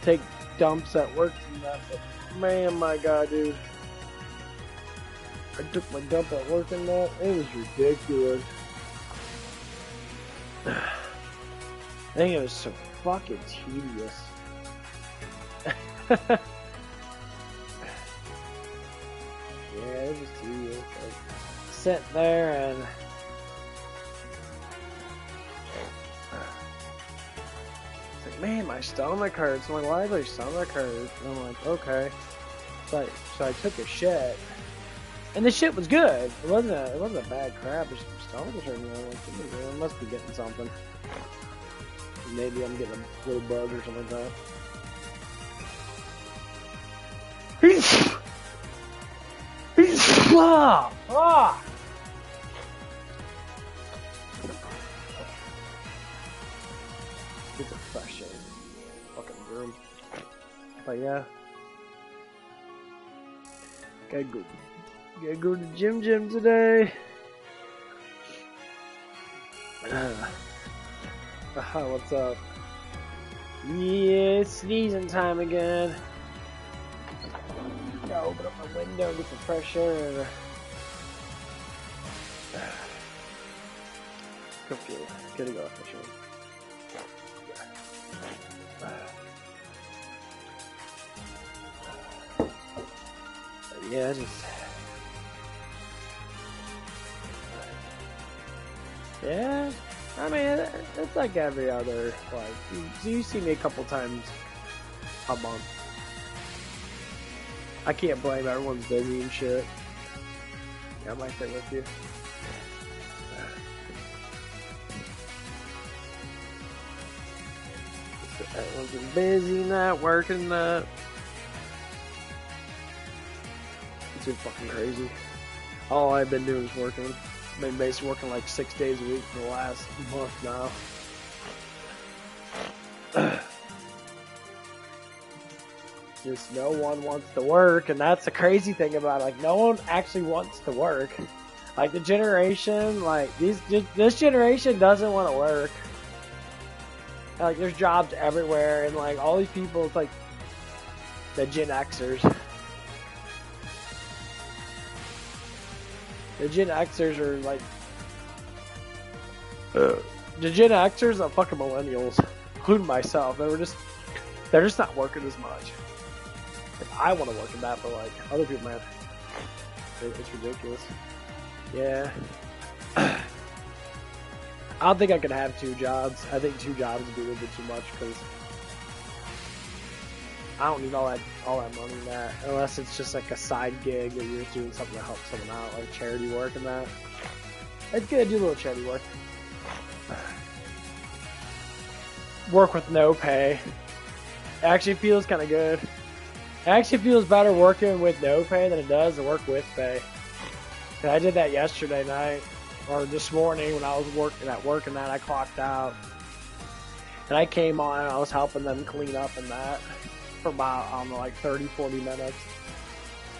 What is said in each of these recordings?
take dumps at work and that, but man, my God, dude. I took my dump at work and that. It was ridiculous. I think it was so fucking tedious. Yeah, it was just tedious. Like, sit there and it's like, man, my stomach hurts. I'm like, why does my stomach hurt? And I'm like, okay. So I took a shit, and the shit was good. It wasn't a bad crap. It's just my stomach was hurting. I'm like, I must be getting something. Maybe I'm getting a little bug or something like that. It's a fresh air. Fucking room. But yeah. Gotta go to the gym today. What's up? Yeah, it's sneezing time again. Gotta open up my window, get some fresh air, and go feel it. Gotta go for sure. Yeah, yeah. I mean, it's like every other. Like, you see me a couple times a month. I can't blame everyone's busy and shit. Yeah, I might stay with you. Everyone's been busy, not working, not. It's been fucking crazy. All I've been doing is working. I've been basically working like 6 days a week for the last month now. Just no one wants to work, and that's the crazy thing about it. Like, no one actually wants to work. Like, the generation, like, this generation doesn't want to work. Like, there's jobs everywhere, and like, all these people, it's like the Gen Xers. The Gen Xers are like, the Gen Xers are fucking millennials, including myself. They're just not working as much. Like, I want to work in that, but like other people, man, it's ridiculous. Yeah. I don't think I could have 2 jobs. I think 2 jobs would be a little bit too much because I don't need all that money in that, unless it's just like a side gig that you're just doing something to help someone out, like charity work and that. It's good to do a little charity work. Work with no pay. It actually feels kind of good. It actually feels better working with no pay than it does to work with pay. And I did that yesterday night, or this morning when I was working at work and that. I clocked out. And I came on and I was helping them clean up and that for about, I don't know, like 30, 40 minutes.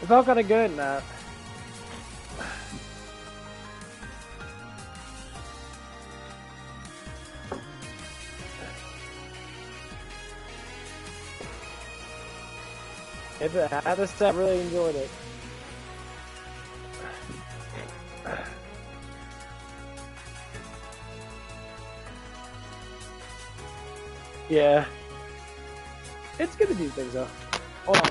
It felt kind of good in that. I really enjoyed it. Yeah. It's good to do things though. Hold on.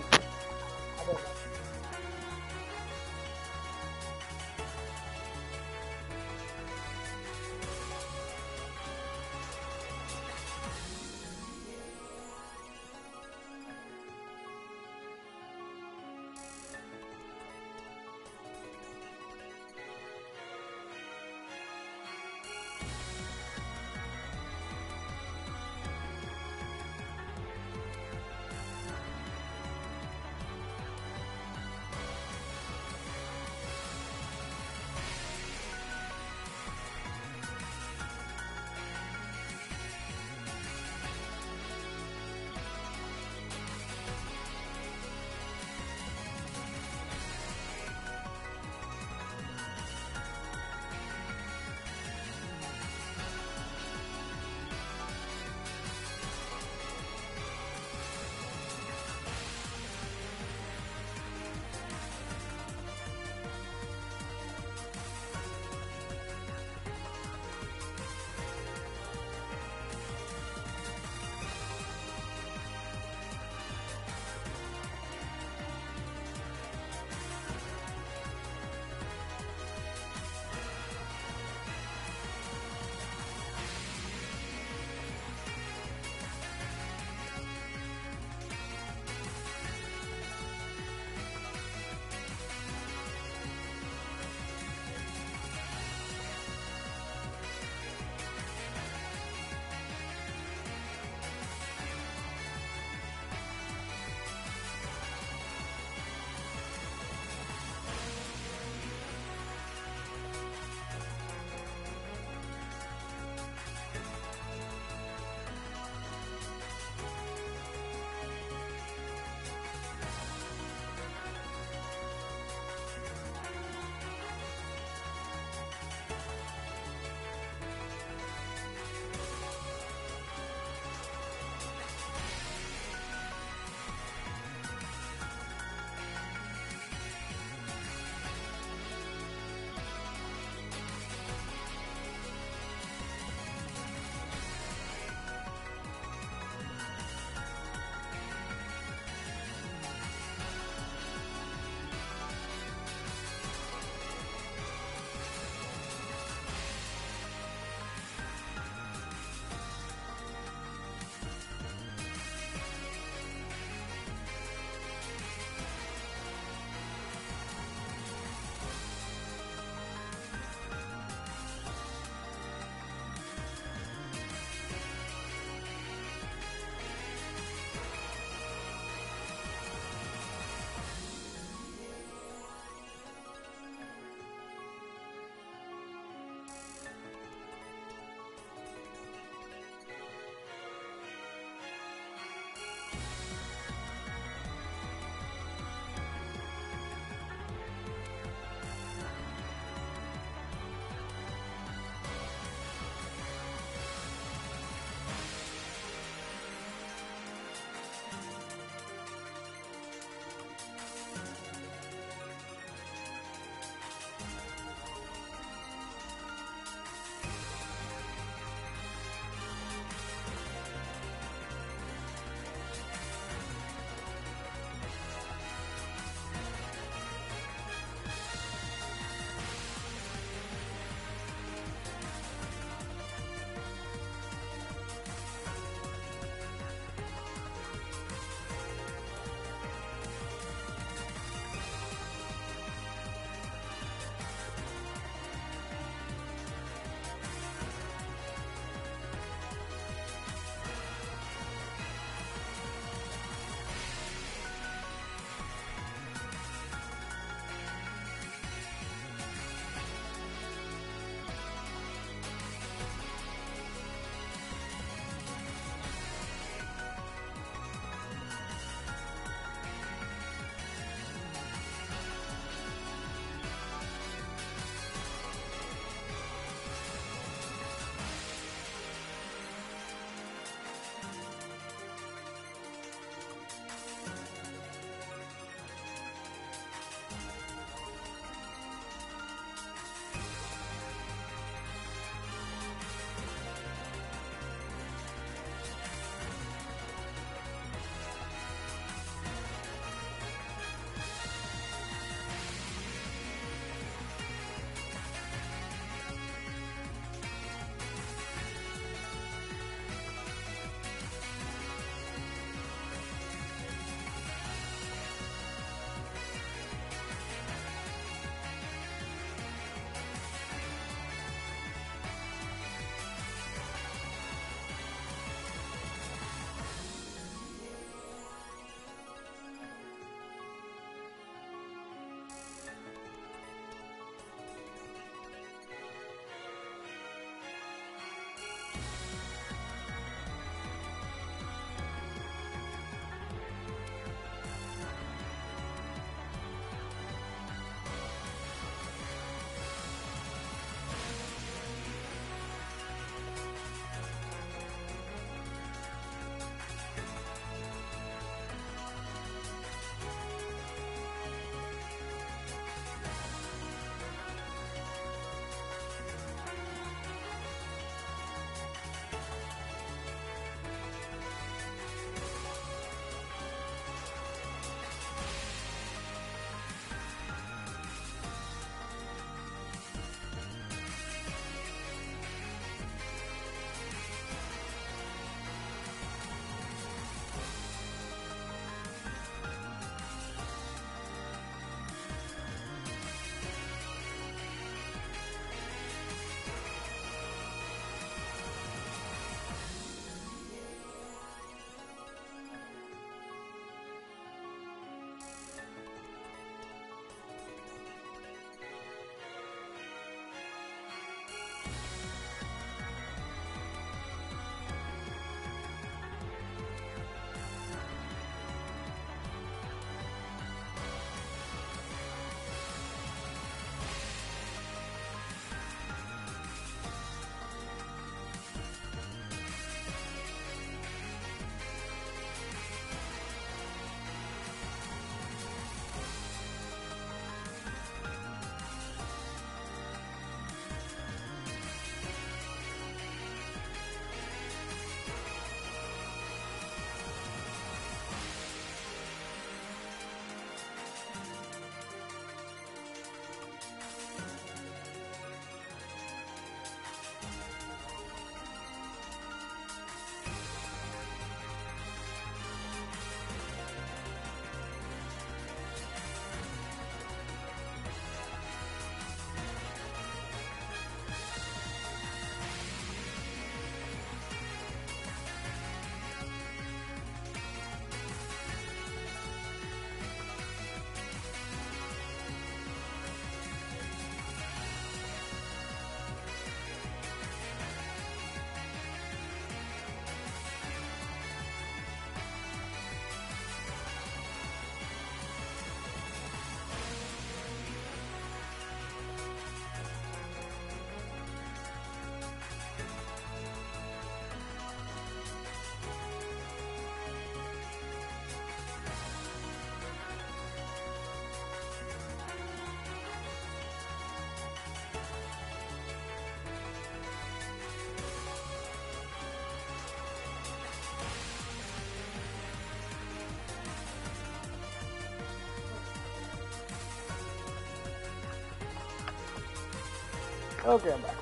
Okay, I'm back.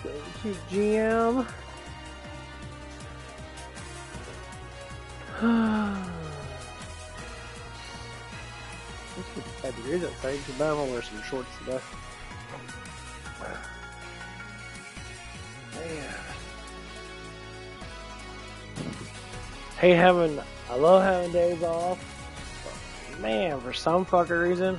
Go to GM. It's 5 degrees outside, so I'm gonna wear some shorts today. Man. I love having days off. But man, for some fucking reason,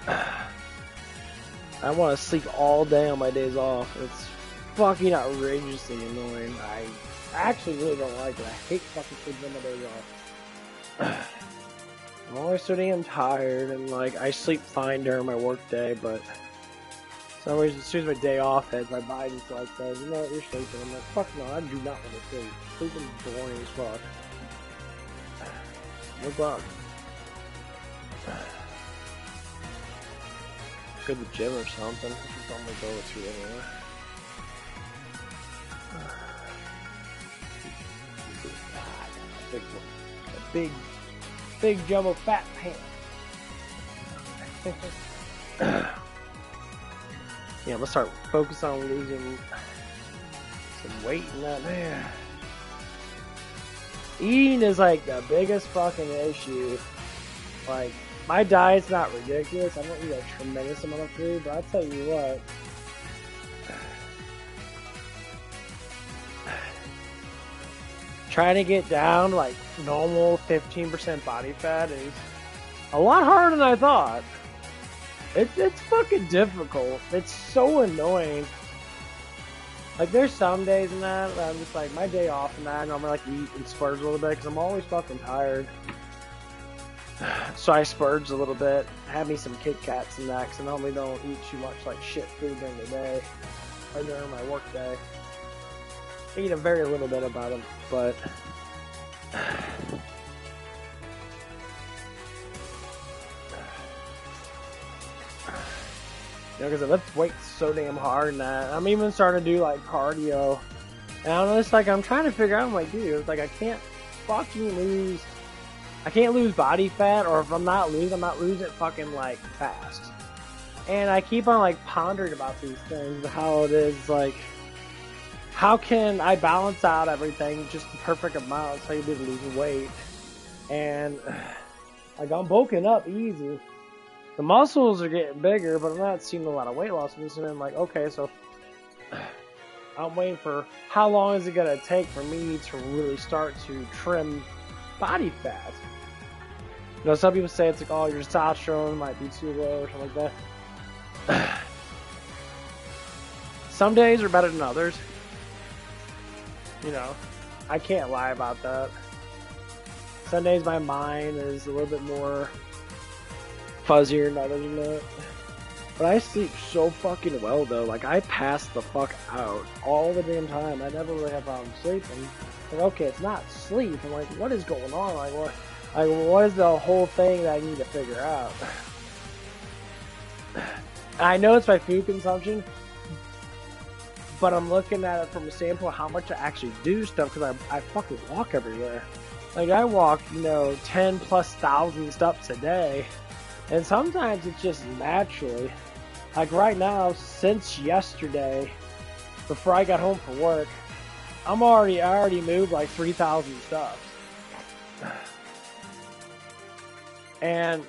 I want to sleep all day on my days off. It's fucking outrageously annoying. I actually really don't like it. I hate fucking sleeping on my days off. I'm always so damn tired, and like I sleep fine during my work day, but for some reason, as soon as my day off hits, my body just like says, you know what, you're sleeping. I'm like, fuck no, I do not want to sleep. Sleeping's boring as fuck. No problem. Go to the gym or something. I should probably go to anyway. A big jumbo fat pants. Yeah, I'm gonna start focusing on losing some weight in that, man. Eating is like the biggest fucking issue. Like, my diet's not ridiculous. I don't eat a tremendous amount of food, but I'll tell you what. Trying to get down to like normal 15% body fat is a lot harder than I thought. It's fucking difficult. It's so annoying. Like, there's some days in that I'm just like, my day off and that, and I'm gonna like eat and splurge a little bit because I'm always fucking tired. So I splurge a little bit, have me some Kit Kats and that, because I normally don't eat too much like shit food during the day or during my work day. I eat a very little bit about them, but you know, because I lift weights so damn hard and that. I'm even starting to do like cardio. And I don't know, it's like I'm trying to figure out, I'm like, dude, it's like I can't lose body fat, or if I'm not losing it fucking like fast. And I keep on like pondering about these things, how it is like, how can I balance out everything just the perfect amount so you be losing weight? And like, I'm bulking up easy. The muscles are getting bigger, but I'm not seeing a lot of weight loss. I'm just like, okay, so I'm waiting for how long is it gonna take for me to really start to trim body fat? You know, some people say it's like, oh, your testosterone might be too low or something like that. Some days are better than others. You know, I can't lie about that. Some days my mind is a little bit more fuzzier than others than that. But I sleep so fucking well though. Like, I pass the fuck out all the damn time. I never really have problems sleeping. Like, okay, it's not sleep. I'm like, what is going on? Like, what is the whole thing that I need to figure out? I know it's my food consumption, but I'm looking at it from a standpoint of how much I actually do stuff, because I fucking walk everywhere. Like, I walk, 10,000+ steps a day. And sometimes it's just naturally. Like right now, since yesterday, before I got home from work, I already moved like 3,000 steps. And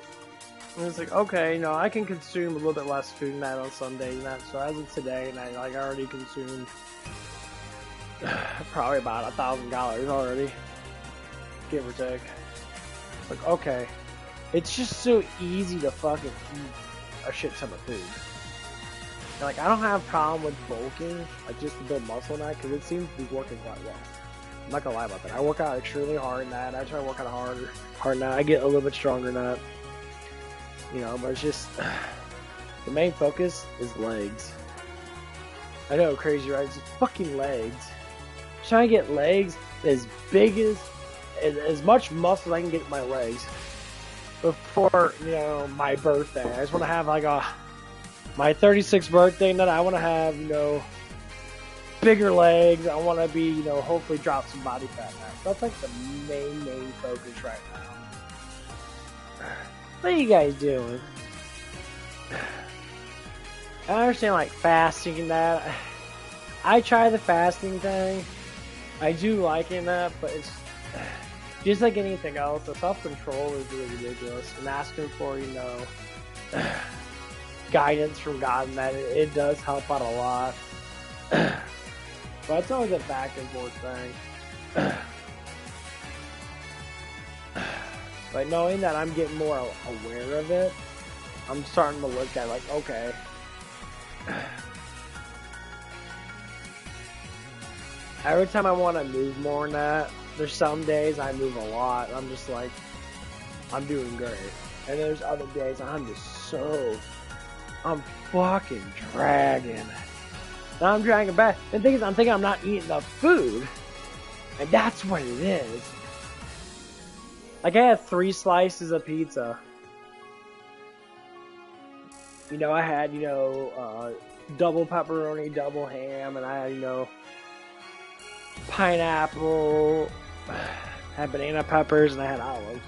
it's like, okay, I can consume a little bit less food than that on Sunday and that. So as of today, and I already consumed probably about 1,000 calories already, give or take. Like, okay. It's just so easy to fucking eat a shit ton of food. And like, I don't have a problem with bulking, like just to build muscle now, because it seems to be working quite well. I'm not gonna lie about that. I work out extremely hard in that. I try to work out hard now. I get a little bit stronger in that. But it's just, the main focus is legs. I know, crazy, right? It's just fucking legs. I'm trying to get legs as big as much muscle as I can get in my legs before, my birthday. I just want to have like my 36th birthday, and then I want to have, bigger legs. I want to be, hopefully drop some body fat now. That's like the main focus right now. What are you guys doing? I understand like fasting and that. I try the fasting thing. I do liking that, but it's just like anything else. The self-control is really ridiculous, and asking for guidance from God, and that it does help out a lot. But it's always a back and forth thing. But knowing that I'm getting more aware of it, I'm starting to look at like, okay. Every time I want to move more than that, there's some days I move a lot. I'm just like, I'm doing great. And there's other days I'm fucking dragging. Now I'm dragging back. And the thing is, I'm thinking I'm not eating enough food. And that's what it is. Like, I had 3 slices of pizza. I had, double pepperoni, double ham, and I had, pineapple, I had banana peppers, and I had olives.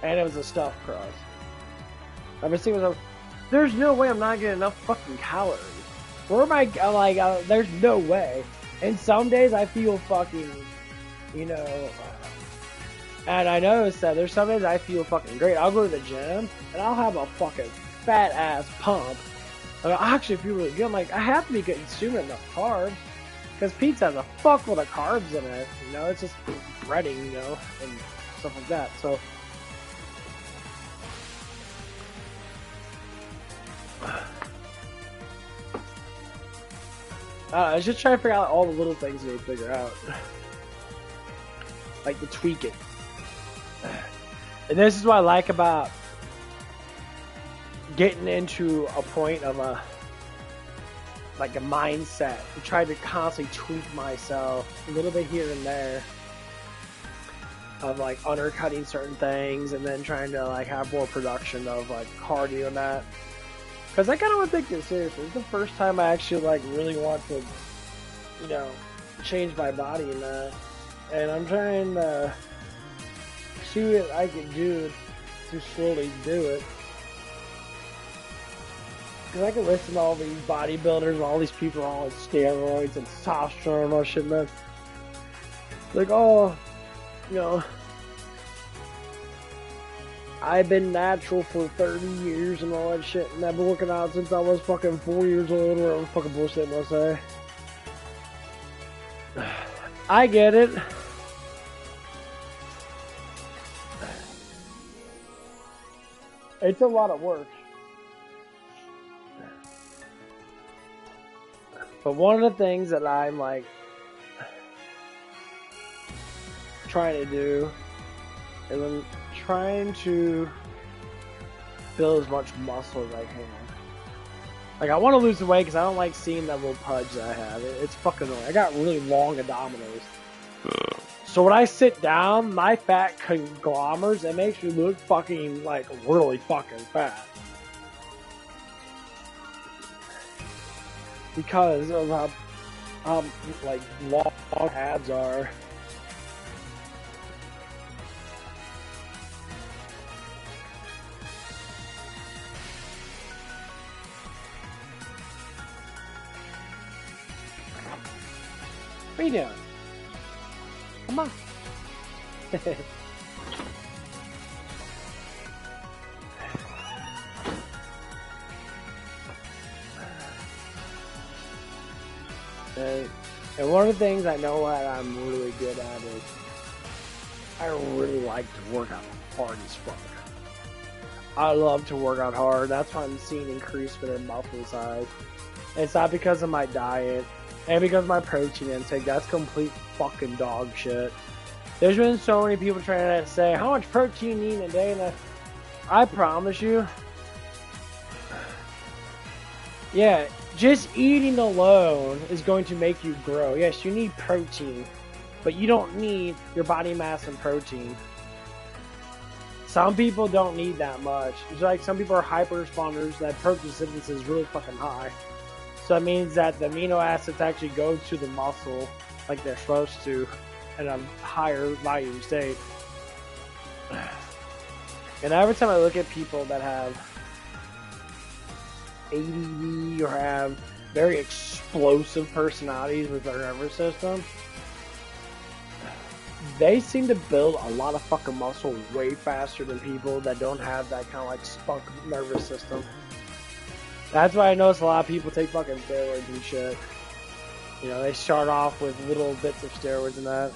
And it was a stuffed crust. I was thinking, there's no way I'm not getting enough fucking calories. Where am I, there's no way. And some days I feel fucking, and I noticed that there's some days I feel fucking great. I'll go to the gym, and I'll have a fucking fat ass pump. I actually feel really good. I'm like, I have to be consuming enough carbs. Because pizza has a fuckload of carbs in it. It's just breading, and stuff like that. So, I was just trying to figure out all the little things you need to figure out. Like the tweaking. And this is what I like about getting into a point of a mindset to try to constantly tweak myself a little bit here and there of like undercutting certain things and then trying to like have more production of like cardio and that, because I kind of want to take this seriously. It's the first time I actually like really want to change my body and that, and I'm trying to see what I can do to slowly do it. Because I can listen to all these bodybuilders and all these people all on steroids and testosterone and all shit, man. Like, I've been natural for 30 years and all that shit, and I've been working out since I was fucking 4 years old, or whatever fucking bullshit I say. I get it. It's a lot of work. But one of the things that I'm like trying to do is I'm trying to build as much muscle as I can. Like, I want to lose the weight because I don't like seeing that little pudge that I have. It's fucking annoying. I got really long abdominals. So when I sit down, my fat conglomerates, it makes me look fucking like really fucking fat. Because of how like long abs are. What are you doing? Come on. And one of the things I know that I'm really good at is I really like to work out hard as fuck. I love to work out hard. That's why I'm seeing increasement in muscle size. And it's not because of my diet and because of my protein intake. That's complete fucking dog shit. There's been so many people trying to say, how much protein you eat in a day? And I promise you, yeah, just eating alone is going to make you grow. Yes, you need protein, but you don't need your body mass and protein. Some people don't need that much. It's like some people are hyper responders that protein synthesis is really fucking high. So that means that the amino acids actually go to the muscle like they're supposed to in a higher volume state. And every time I look at people that have ADD or have very explosive personalities with their nervous system, they seem to build a lot of fucking muscle way faster than people that don't have that kind of like spunk nervous system. That's why I notice a lot of people take fucking steroids and shit. You know, they start off with little bits of steroids and that.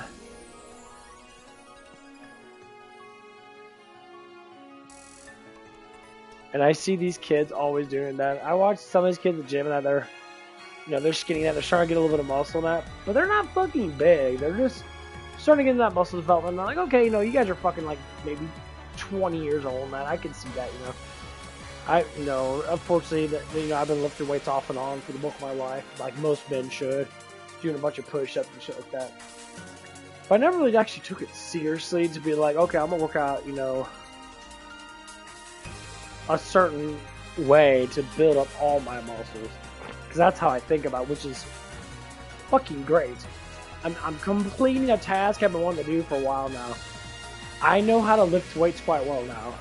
And I see these kids always doing that. I watch some of these kids at the gym and that they're, you know, they're skinny and they're trying to get a little bit of muscle and that, but they're not fucking big. They're just starting to get into that muscle development. And I'm like, okay, you know, you guys are fucking like maybe 20 years old and that. I can see that, you know. You know, unfortunately, that, you know, I've been lifting weights off and on for the bulk of my life, like most men should, doing a bunch of push-ups and shit like that. But I never really actually took it seriously to be like, okay, I'm gonna work out, you know, a certain way to build up all my muscles, because that's how I think about it, which is fucking great. I'm completing a task I've been wanting to do for a while now. I know how to lift weights quite well now.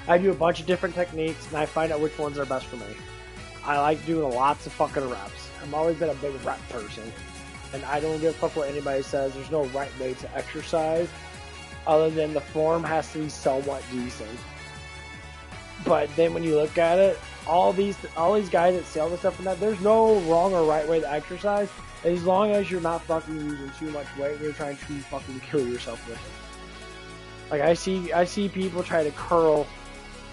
I do a bunch of different techniques and I find out which ones are best for me. I like doing lots of fucking reps. I've always been a big rep person, and I don't give a fuck what anybody says. There's no right way to exercise other than the form has to be somewhat decent. But then when you look at it, all these guys that say all this stuff and that, there's no wrong or right way to exercise as long as you're not fucking using too much weight and you're trying to fucking kill yourself with it. Like I see people try to curl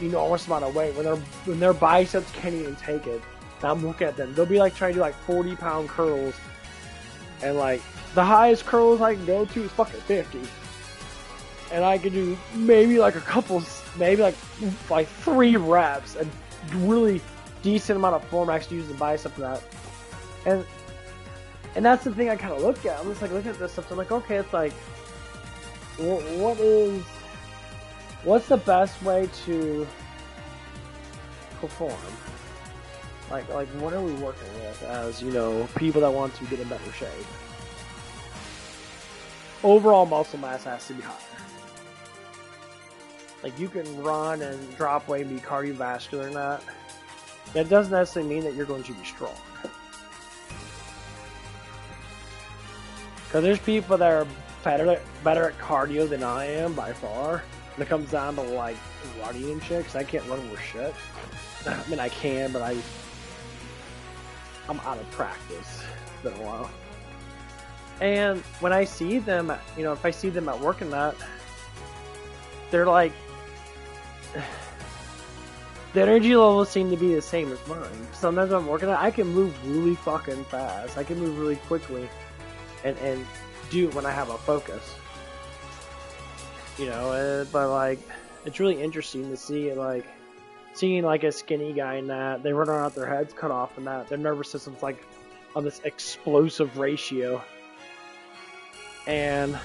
enormous amount of weight when their biceps can't even take it. And I'm looking at them. They'll be like trying to do like 40-pound curls, and like the highest curls I can go to is fucking 50. And I can do maybe like a couple, maybe like 3 reps and really decent amount of form actually using the bicep and that. And that's the thing I kind of look at. I'm just like looking at this stuff. So I'm like, okay, it's like, what's the best way to perform? Like what are we working with as, you know, people that want to get in better shape? Overall muscle mass has to be higher. Like you can run and drop weight and be cardiovascular and that. That doesn't necessarily mean that you're going to be strong. Because there's people that are better at cardio than I am by far. When it comes down to like running and shit, because I can't run worth shit. I mean I can, but I'm out of practice. It's been a while. And when I see them, you know, if I see them at work and that, they're like, the energy levels seem to be the same as mine. Sometimes when I'm working out, I can move really fucking fast. I can move really quickly and do it when I have a focus. You know, but like, it's really interesting to see, like, seeing like a skinny guy in that, they run around with their heads cut off and that, their nervous system's like on this explosive ratio. And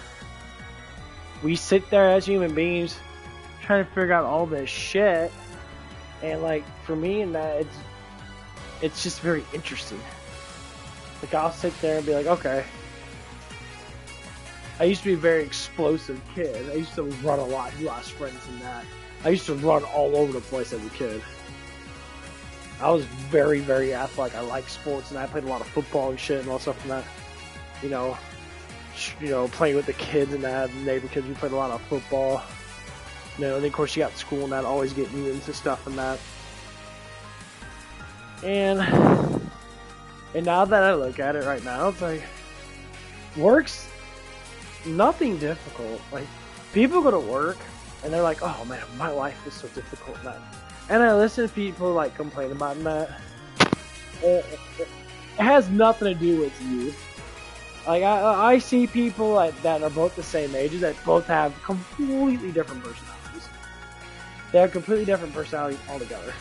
we sit there as human beings trying to figure out all this shit, and like for me and that, it's just very interesting. Like I'll sit there and be like, okay, I used to be a very explosive kid. I used to run a lot, do a lot of sprints and that. I used to run all over the place as a kid. I was very, very athletic. I like sports and I played a lot of football and shit and all stuff and that. You know, playing with the kids and that, the neighbor kids, we played a lot of football. You know, and then of course you got school and that, always getting you into stuff and that. And now that I look at it right now, it's like, work's nothing difficult. Like, people go to work and they're like, oh man, my life is so difficult now. And I listen to people like complain about that. It has nothing to do with you. Like I see people like that are both the same ages that both have completely different personalities. They have completely different personalities altogether.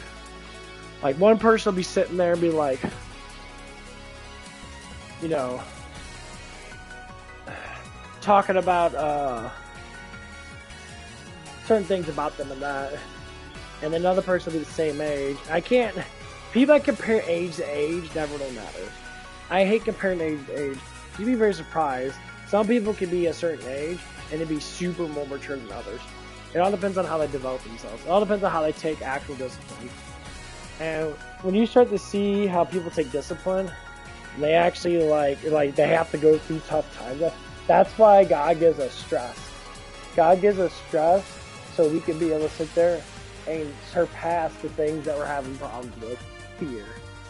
Like one person will be sitting there and be like, you know, talking about certain things about them and that, and then another person will be the same age. People that compare age to age never really matter. I hate comparing age to age. You'd be very surprised. Some people can be a certain age and it'd be super more mature than others. It all depends on how they develop themselves. It all depends on how they take actual discipline. And when you start to see how people take discipline, they actually like they have to go through tough times. That's why God gives us stress. God gives us stress so we can be able to sit there and surpass the things that we're having problems with. Fear,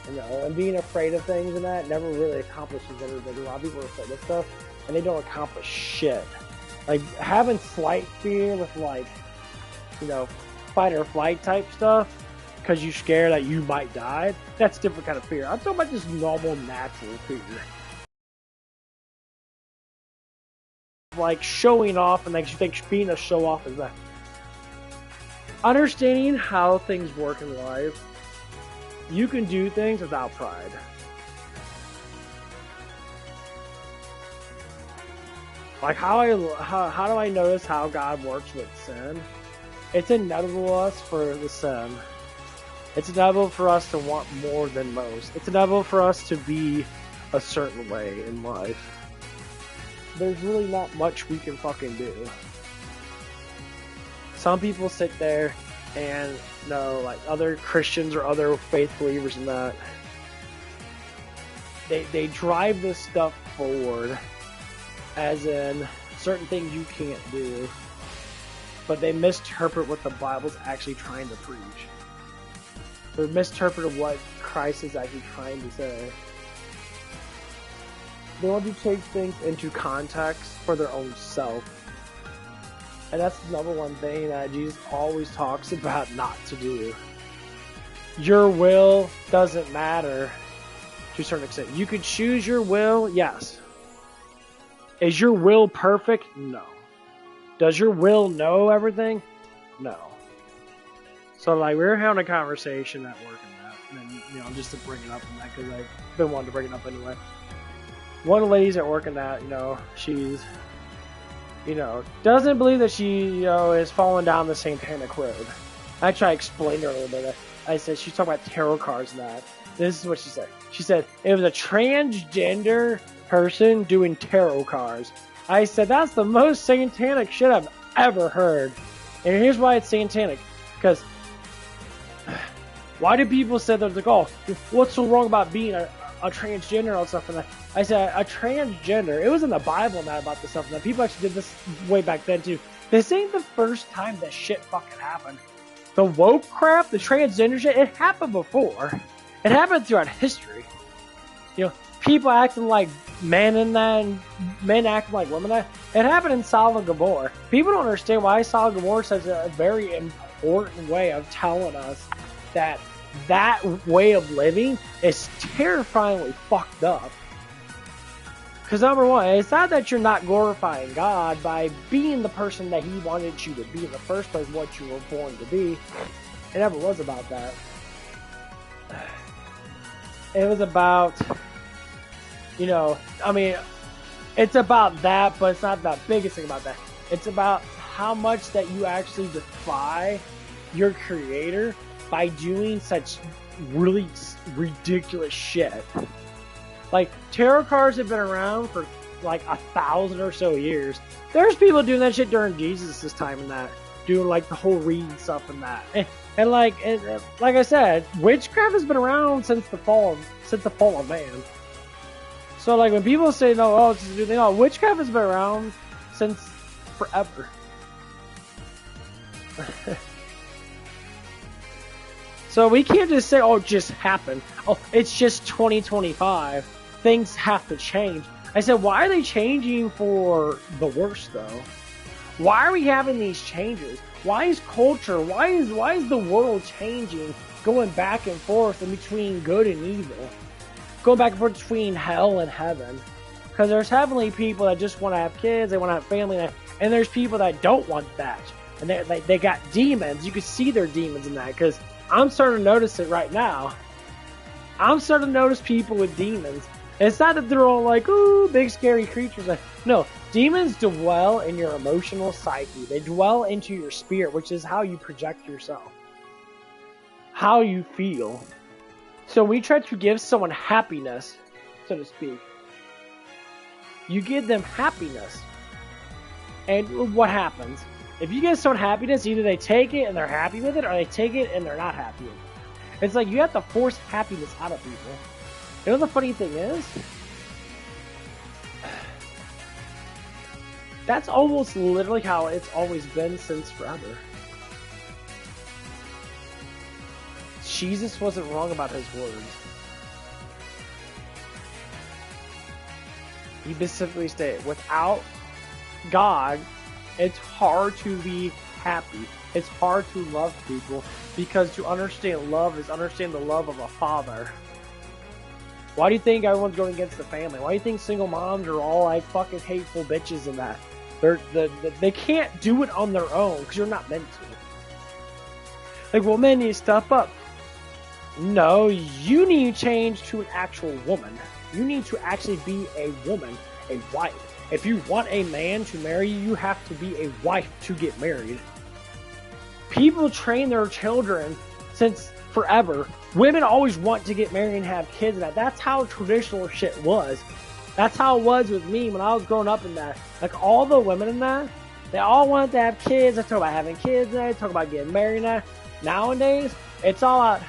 and being afraid of things and that never really accomplishes anything. A lot of people are afraid of stuff and they don't accomplish shit. Like having slight fear with fight or flight type stuff because you're scared that you might die, that's a different kind of fear. I'm talking about just normal, natural fear. Like showing off and like you think being a show off is that. Understanding how things work in life, you can do things without pride. Like how do I notice how God works with sin? It's inevitable us for the sin. It's inevitable for us to want more than most. It's inevitable for us to be a certain way in life. There's really not much we can fucking do. Some people sit there and like other Christians or other faith believers in that, they drive this stuff forward as in certain things you can't do, but they misinterpret what the Bible's actually trying to preach. They misinterpret what Christ is actually trying to say. They want to take things into context for their own self. And that's the number one thing that Jesus always talks about not to do. Your will doesn't matter to a certain extent. You could choose your will, yes. Is your will perfect? No. Does your will know everything? No. So like we were having a conversation at work and that, and then just to bring it up and that because I've been wanting to bring it up anyway. One of the ladies at work and that, she's doesn't believe that she, is falling down the satanic road. I tried to explain to her a little bit. I said, she's talking about tarot cards and that. This is what she said. She said, it was a transgender person doing tarot cards. I said, that's the most satanic shit I've ever heard. And here's why it's satanic. Because, why do people say that, like, oh, what's so wrong about being a transgender and all that stuff? And I said, a transgender, it was in the Bible now about this stuff, and that people actually did this way back then too. This ain't the first time that shit fucking happened. The woke crap, the transgender shit, it happened before. It happened throughout history. People acting like men in that, and men acting like women in that. It happened in Sodom and Gomorrah. People don't understand why Sodom and Gomorrah is a very important way of telling us that way of living is terrifyingly fucked up. Because number one, it's not that you're not glorifying God by being the person that He wanted you to be in the first place, what you were born to be. It never was about that. It was about, it's about that, but it's not the biggest thing about that. It's about how much that you actually defy your Creator by doing such really ridiculous shit. Like, tarot cards have been around for like 1,000 or so years. There's people doing that shit during Jesus' time and that. Doing like the whole reading stuff and that. And like I said, witchcraft has been around since the fall of man. So like when people say no, it's a new thing, witchcraft has been around since forever. So we can't just say, it just happened. It's just 2025. Things have to change. I said, why are they changing for the worse, though? Why are we having these changes? Why is culture, why is the world changing, going back and forth in between good and evil? Going back and forth between hell and heaven. Because there's heavenly people that just want to have kids, they want to have family, and there's people that don't want that. And they got demons. You can see their demons in that, because I'm starting to notice it right now. I'm starting to notice people with demons. And it's not that they're all like, ooh, big scary creatures. No, demons dwell in your emotional psyche. They dwell into your spirit, which is how you project yourself. How you feel. So we try to give someone happiness, so to speak. You give them happiness. And what happens? If you get someone happiness, either they take it and they're happy with it, or they take it and they're not happy with it. It's like you have to force happiness out of people. You know what the funny thing is? That's almost literally how it's always been since forever. Jesus wasn't wrong about his words. He specifically stated, without God, it's hard to be happy. It's hard to love people, because to understand love is understand the love of a father. Why do you think everyone's going against the family? Why do you think single moms are all like fucking hateful bitches and that? They can't do it on their own because you're not meant to. Like, well, men need to step up. No, you need to change to an actual woman. You need to actually be a woman, a wife. If you want a man to marry you, you have to be a wife to get married. People train their children since forever. Women always want to get married and have kids and that. That's how traditional shit was. That's how it was with me when I was growing up in that. Like, all the women in that, they all wanted to have kids. They talk about having kids and they talk about getting married and that. Nowadays, it's all out,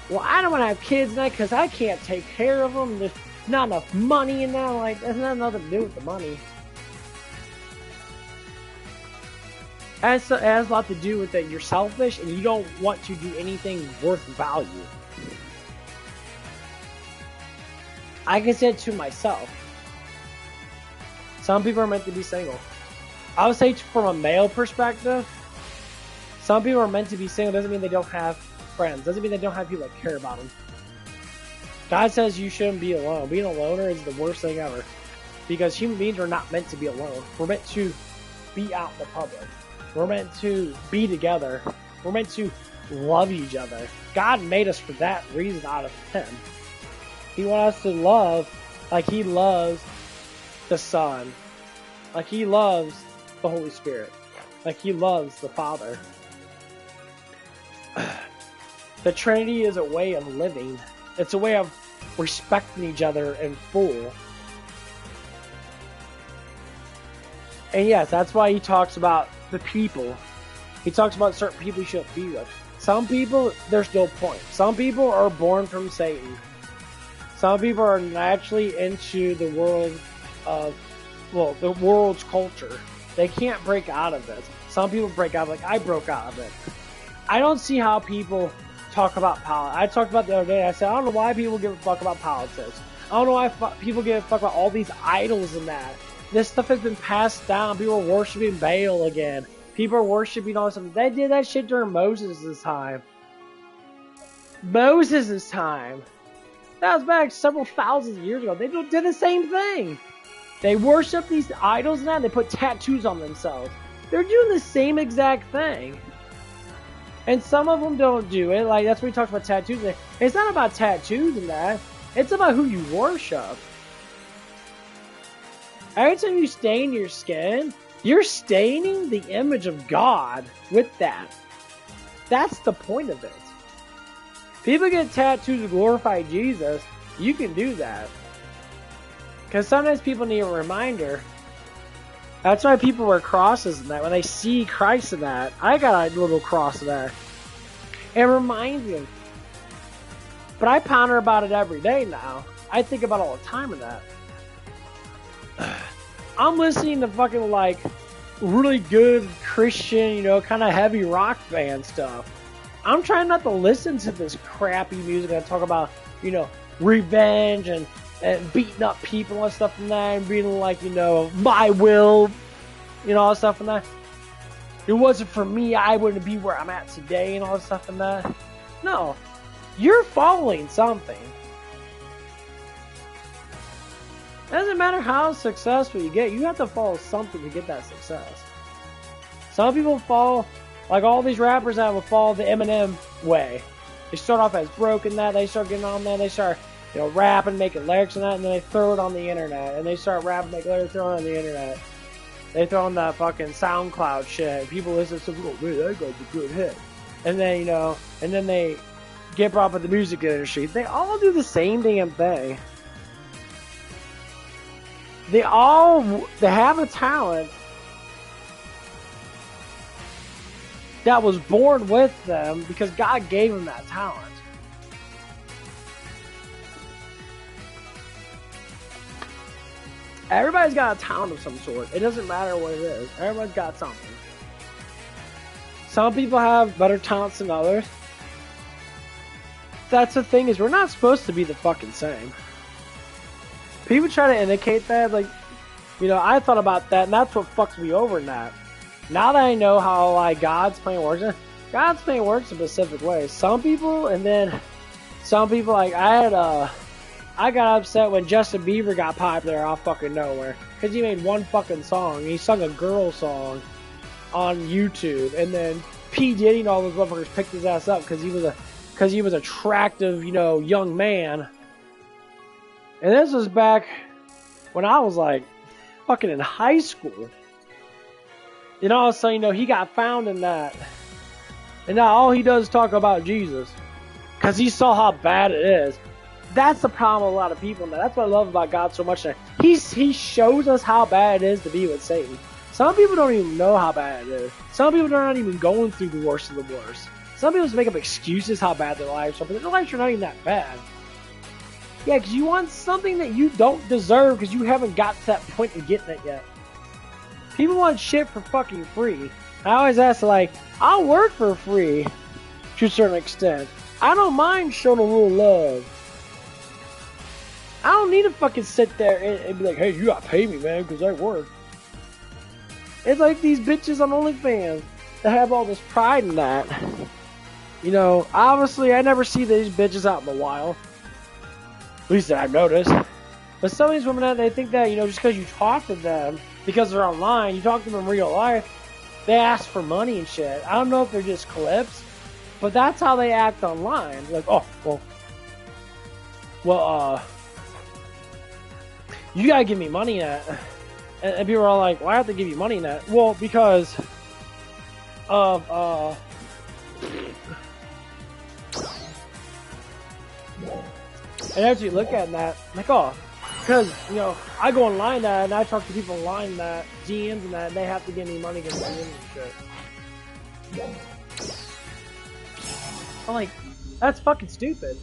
well, I don't want to have kids now because I can't take care of them. There's not enough money in that. Like, that's not nothing to do with the money. It has a lot to do with that you're selfish and you don't want to do anything worth value. I can say it to myself. Some people are meant to be single. I would say from a male perspective, some people are meant to be single. Doesn't mean they don't have friends. Doesn't mean they don't have people that care about them. God says you shouldn't be alone. Being a loner is the worst thing ever. Because human beings are not meant to be alone. We're meant to be out in the public. We're meant to be together. We're meant to love each other. God made us for that reason out of Him. He wants us to love like He loves the Son. Like He loves the Holy Spirit. Like He loves the Father. The Trinity is a way of living. It's a way of respecting each other in full. And yes, that's why He talks about the people. He talks about certain people you shouldn't be with. Some people, there's no point. Some people are born from Satan. Some people are naturally into the world of, well, the world's culture. They can't break out of it. Some people break out, like I broke out of it. I don't see how people talk about politics. I talked about the other day, I said, I don't know why people give a fuck about politics. I don't know why people give a fuck about all these idols and that. This stuff has been passed down. People are worshiping Baal again. People are worshiping all this stuff. They did that shit during Moses' time. Moses' time. That was back several thousand years ago. They did the same thing. They worship these idols and that, and they put tattoos on themselves. They're doing the same exact thing. And some of them don't do it. Like, that's what we talked about tattoos. It's not about tattoos and that. It's about who you worship. Every time you stain your skin, you're staining the image of God with that. That's the point of it. People get tattoos to glorify Jesus. You can do that. Because sometimes people need a reminder. That's why people wear crosses and that. When they see Christ in that. I got a little cross of that. It reminds me. But I ponder about it every day now. I think about it all the time in that. I'm listening to fucking like really good Christian, you know, kind of heavy rock band stuff. I'm trying not to listen to this crappy music that talk about, you know, revenge and beating up people and stuff and that, and being like, you know, my will, you know, all that stuff and that. It wasn't for me, I wouldn't be where I'm at today and all that stuff and that. No, you're following something. It doesn't matter how successful you get, you have to follow something to get that success. Some people fall, like all these rappers that will follow the Eminem way. They start off as broken that, they start getting on there, they start, you know, rapping, making lyrics and that, and then they throw it on the internet. And they start rapping, making lyrics, throw it on the internet. They throw on that fucking SoundCloud shit. People listen to, oh man, that guy's a good hit. And then, you know, and then they get brought up in the music industry. They all do the same damn thing. They have a talent. that was born with them because God gave them that talent. Everybody's got a talent of some sort. It doesn't matter what it is. Everybody's got something. Some people have better talents than others. That's the thing, is we're not supposed to be the fucking same. People try to indicate that, like, you know, I thought about that, and that's what fucks me over in that. Now that I know how, like, God's plan works a specific way. Some people, and then some people, like, I got upset when Justin Bieber got popular off fucking nowhere. Because he made one fucking song. He sung a girl song on YouTube. And then P. Diddy and all those motherfuckers picked his ass up because he was attractive, you know, young man. And this was back when I was like fucking in high school. And all of a sudden, you know, he got found in that. And now all he does is talk about Jesus. Because he saw how bad it is. That's the problem with a lot of people now. That's what I love about God so much. He shows us how bad it is to be with Satan. Some people don't even know how bad it is. Some people are not even going through the worst of the worst. Some people just make up excuses how bad their lives are, but their lives are not even that bad. Yeah, because you want something that you don't deserve because you haven't got to that point of getting it yet. People want shit for fucking free. I always ask, like, I'll work for free to a certain extent. I don't mind showing a little love. I don't need to fucking sit there and be like, hey, you gotta pay me, man, because I work. It's like these bitches on OnlyFans that have all this pride in that. You know, obviously, I never see these bitches out in the wild. At least that I've noticed. But some of these women, they think that, you know, just because you talk to them, because they're online, you talk to them in real life, they ask for money and shit. I don't know if they're just clips, but that's how they act online. Like, oh, well, you gotta give me money in that. And people are all like, why have to give you money in that? Well, because of, and as you look at that, like, oh, because, you know, I go online that, and I talk to people online that, GMs and that, and they have to give me money because I'm and shit. I'm like, that's fucking stupid.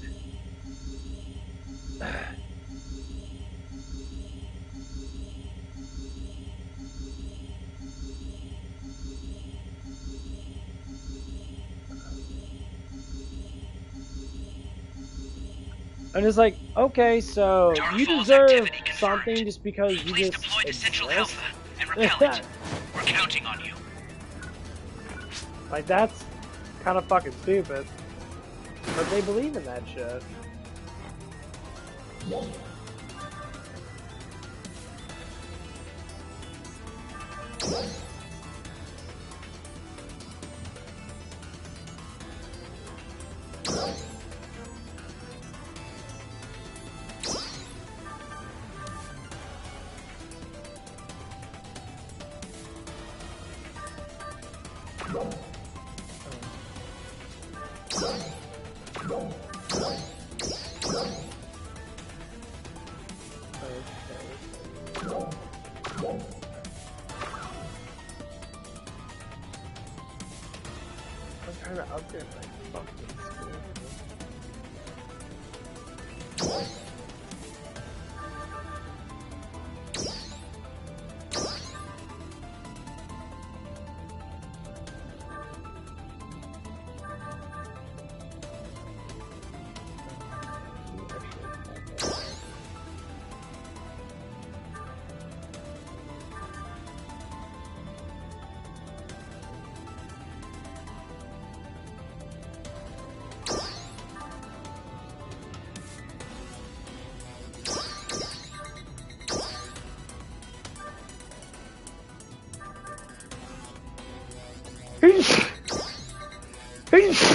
I'm just like, okay, so you deserve something just because you just exist? We're counting on you. Like, that's kind of fucking stupid. But they believe in that shit. I'm trying to upgrade my fucking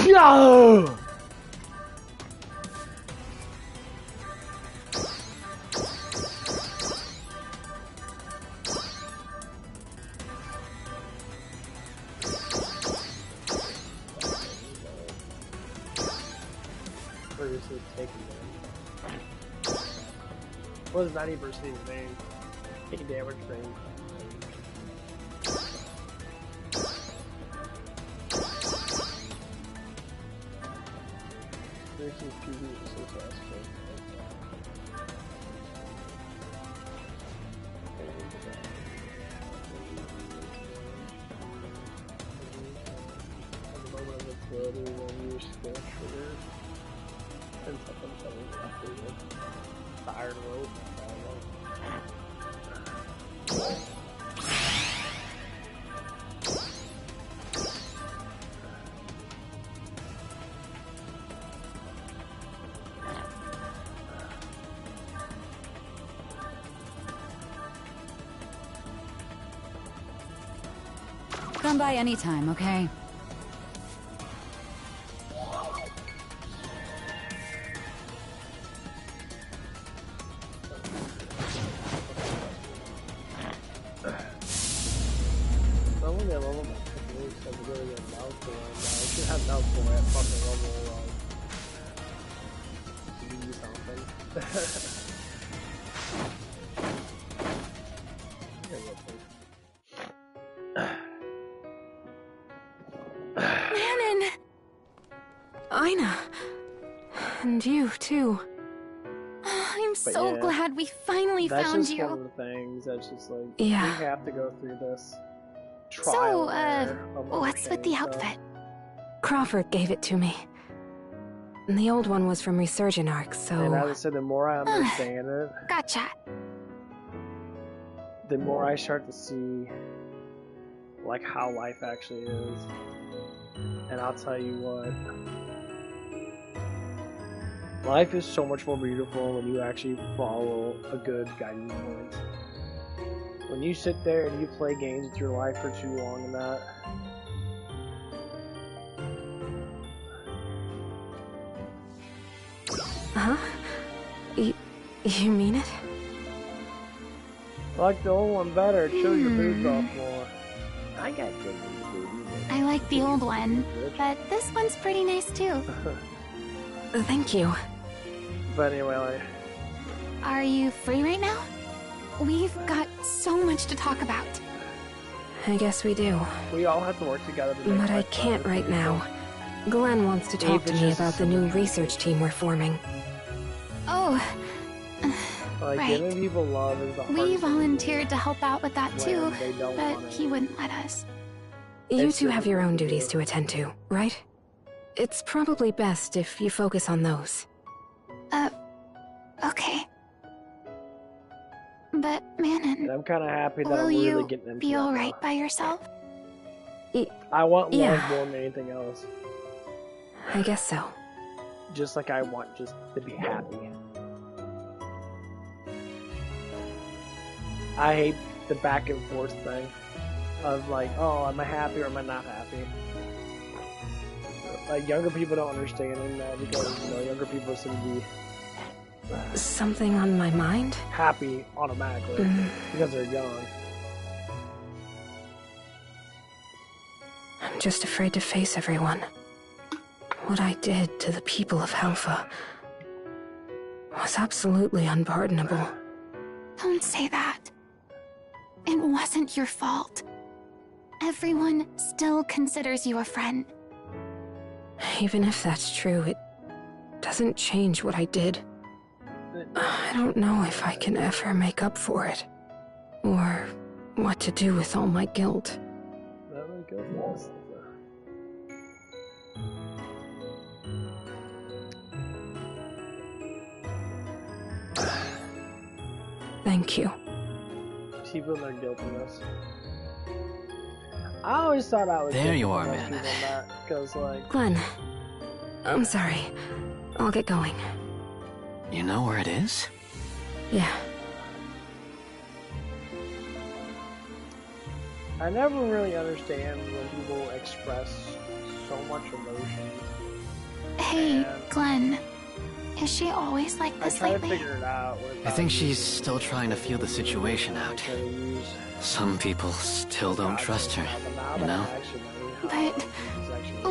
No! What does 90% mean? Taking damage thing. some QBs so fast. When you skill trigger and something after the iron rope. Come by anytime, okay? And you, too. I'm so glad we finally found you. That's just one of the things that's just like, yeah. we have to go through this trial. What's with the outfit? Crawford gave it to me. And the old one was from Resurgent Arc, so... And as I said, the more I understand it... Gotcha. The more I start to see, like, how life actually is. And I'll tell you what... Life is so much more beautiful when you actually follow a good guiding point. When you sit there and you play games with your life for too long and that... Huh? You mean it? I like the old one better. It shows your boobs off more. I got good boobs. I like the old one, but this one's pretty nice too. Thank you. But anyway, like... Are you free right now? We've got so much to talk about. I guess we do. We all have to work together to make But I can't right now. Glenn wants to talk to me about the new research team we're forming. Oh, like, right. Giving people love is the We volunteered to help out with that too, but he wouldn't let us. You two have your own duties to attend to, right? It's probably best if you focus on those. Okay. But, Manon, I'm kind of happy that will I'm really you getting into be it alright now. by yourself? I want love Yeah. more than anything else. I guess so. Just like I want just to be happy. I hate the back and forth thing of like, oh, am I happy or am I not happy? Like, younger people don't understand that because, you know, younger people seem to be Something on my mind? happy automatically because they're young. I'm just afraid to face everyone. What I did to the people of Helfa was absolutely unpardonable. Don't say that. It wasn't your fault. Everyone still considers you a friend. Even if that's true, it doesn't change what I did. I don't know if I can ever make up for it. Or what to do with all my guilt. Thank you. People and their guiltiness. I always thought I was. There you are, man. Because, like, Glenn, I'm sorry. I'll get going. You know where it is? Yeah. I never really understand when people express so much emotion. Hey, Glenn. Is she always like I this try lately? to figure it out. I think she's still trying to feel the situation out. Some people still don't trust her, you know? But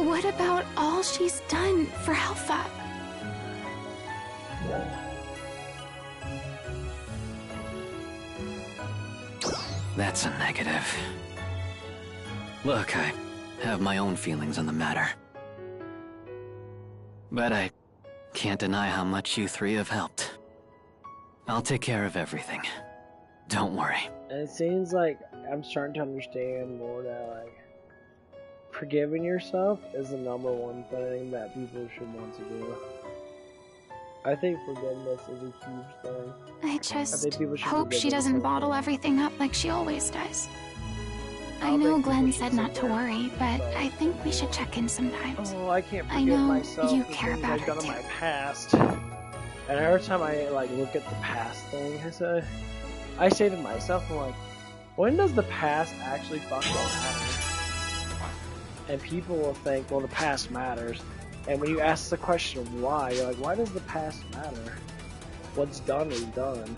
what about all she's done for Helfa? That's a negative. Look, I have my own feelings on the matter. But I can't deny how much you three have helped. I'll take care of everything. Don't worry. And it seems like I'm starting to understand more that, like, forgiving yourself is the #1 thing that people should want to do. I think forgiveness is a huge thing. I just hope she doesn't bottle everything up like she always does. I know Glenn said not to worry, but I think we should check in sometimes. Oh, I can't forgive myself. I know you care about I've done her in too. my past. And every time I like look at the past thing, I say to myself, I'm like, when does the past actually fucking matter? And people will think, well, the past matters. And when you ask the question why, you're like, why does the past matter? What's done is done.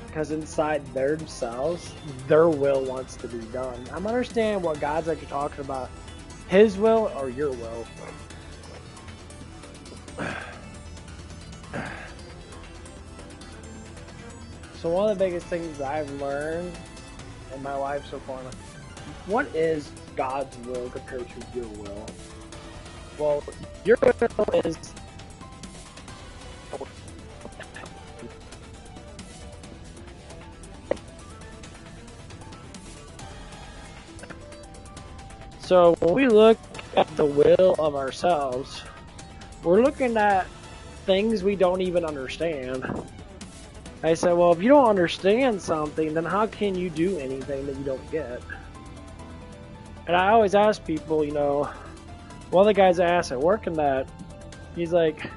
Because inside themselves, their will wants to be done. I'm understanding what God's like talking about. His will or your will. So one of the biggest things that I've learned in my life so far, what is God's will compared to your will? Well, your will is so when we look at the will of ourselves, we're looking at things we don't even understand. I said, well, if you don't understand something, then how can you do anything that you don't get? And I always ask people, you know, one of the guys I asked at work in that, he's like,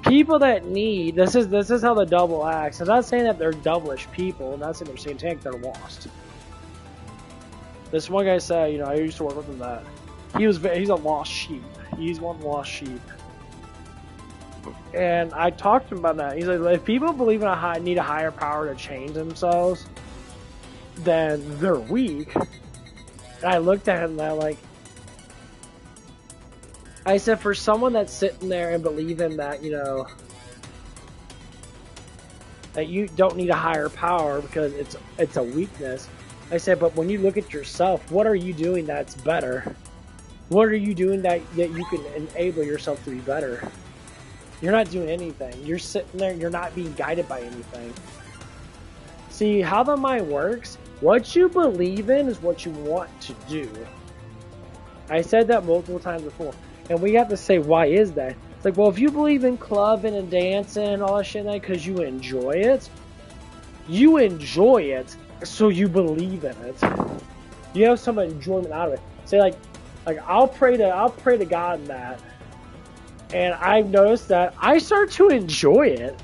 people that need, this is how the double acts. I'm not saying that they're devilish people, I'm not saying they're satanic, they're lost. This one guy said, you know, I used to work with him that he's a lost sheep. He's one lost sheep. And I talked to him about that. He's like, if people believe in need a higher power to change themselves, then they're weak. And I looked at him and I'm like, I said, for someone that's sitting there and believing that, you know, that you don't need a higher power because it's a weakness. I said, but when you look at yourself, what are you doing that's better? What are you doing that you can enable yourself to be better? You're not doing anything. You're sitting there, you're not being guided by anything. See, how the mind works, what you believe in is what you want to do. I said that multiple times before. And we have to say, why is that? It's like, well, if you believe in clubbing and dancing and all that shit because you enjoy it, so you believe in it. You have some enjoyment out of it. Say like I'll pray to God in that. And I've noticed that I start to enjoy it.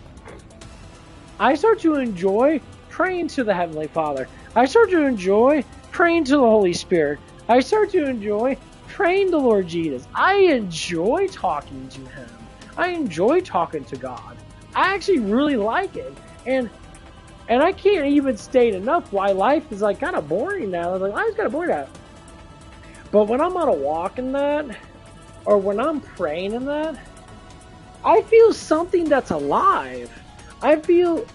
I start to enjoy praying to the Heavenly Father. I start to enjoy praying to the Holy Spirit. I start to enjoy praying to Lord Jesus. I enjoy talking to Him. I enjoy talking to God. I actually really like it. And I can't even state enough why life is like kind of boring now. Like, life's kind of boring now. But when I'm on a walk in that, or when I'm praying in that, I feel something that's alive. I feel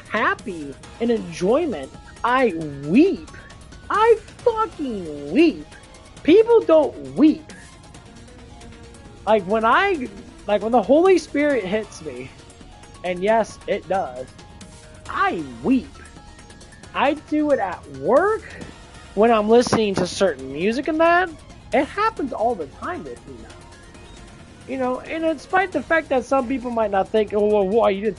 happy and enjoyment. I weep. I fucking weep. People don't weep. Like when the Holy Spirit hits me, and yes, it does, I weep. I do it at work, when I'm listening to certain music and that. It happens all the time with me now. You know, and in spite of the fact that some people might not think, oh, well, why you did?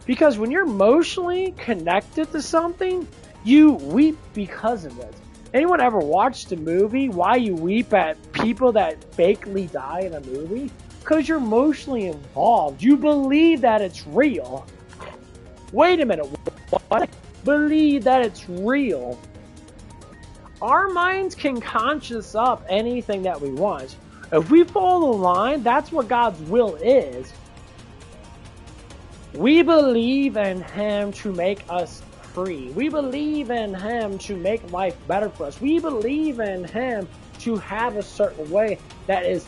Because when you're emotionally connected to something, you weep because of it. Anyone ever watched a movie? Why you weep at people that fakely die in a movie? Because you're emotionally involved. You believe that it's real. Wait a minute. What? Believe that it's real. Our minds can conscious up anything that we want. If we follow the line, that's what God's will is. We believe in Him to make us free. We believe in Him to make life better for us. We believe in Him to have a certain way that is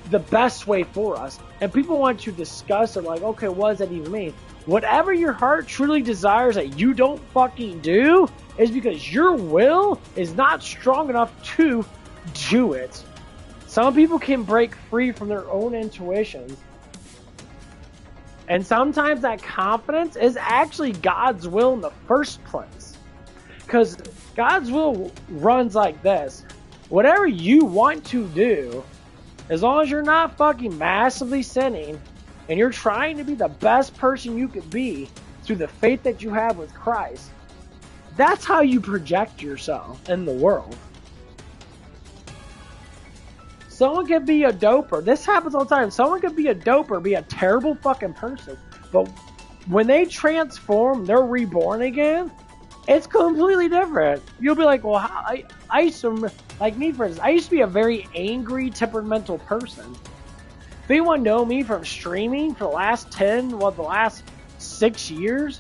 the best way for us. And people want to discuss it like, okay, what does that even mean? Whatever your heart truly desires that you don't fucking do is because your will is not strong enough to do it. Some people can break free from their own intuitions. And sometimes that confidence is actually God's will in the first place. Because God's will runs like this. Whatever you want to do, as long as you're not fucking massively sinning, and you're trying to be the best person you could be through the faith that you have with Christ, that's how you project yourself in the world. Someone could be a doper. This happens all the time. Someone could be a doper, be a terrible fucking person. But when they transform, they're reborn again, it's completely different. You'll be like, well, I used to, like me for instance, I used to be a very angry, temperamental person. If anyone know me from streaming for the last the last 6 years,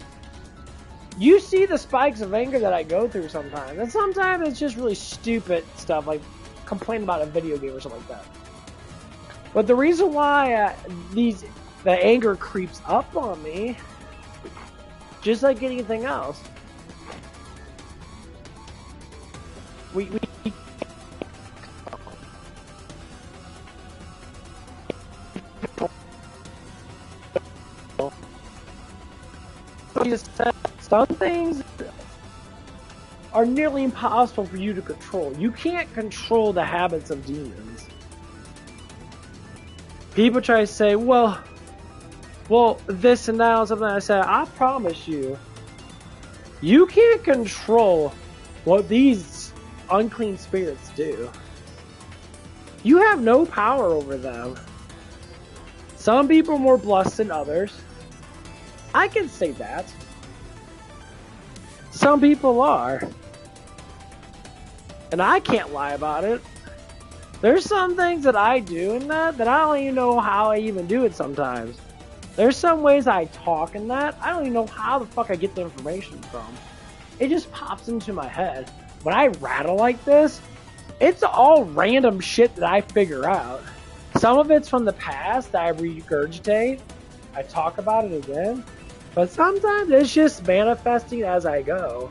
you see the spikes of anger that I go through sometimes. And sometimes it's just really stupid stuff, like complain about a video game or something like that. But the reason why the anger creeps up on me, just like anything else, we just said some things are nearly impossible for you to control. You can't control the habits of demons. People try to say, well, this and that or something. I said, I promise you, you can't control what these unclean spirits do. You have no power over them. Some people are more blessed than others. I can say that. Some people are. And I can't lie about it. There's some things that I do in that I don't even know how I even do it sometimes. There's some ways I talk in that I don't even know how the fuck I get the information from. It just pops into my head. When I rattle like this, it's all random shit that I figure out. Some of it's from the past that I regurgitate. I talk about it again. But sometimes it's just manifesting as I go.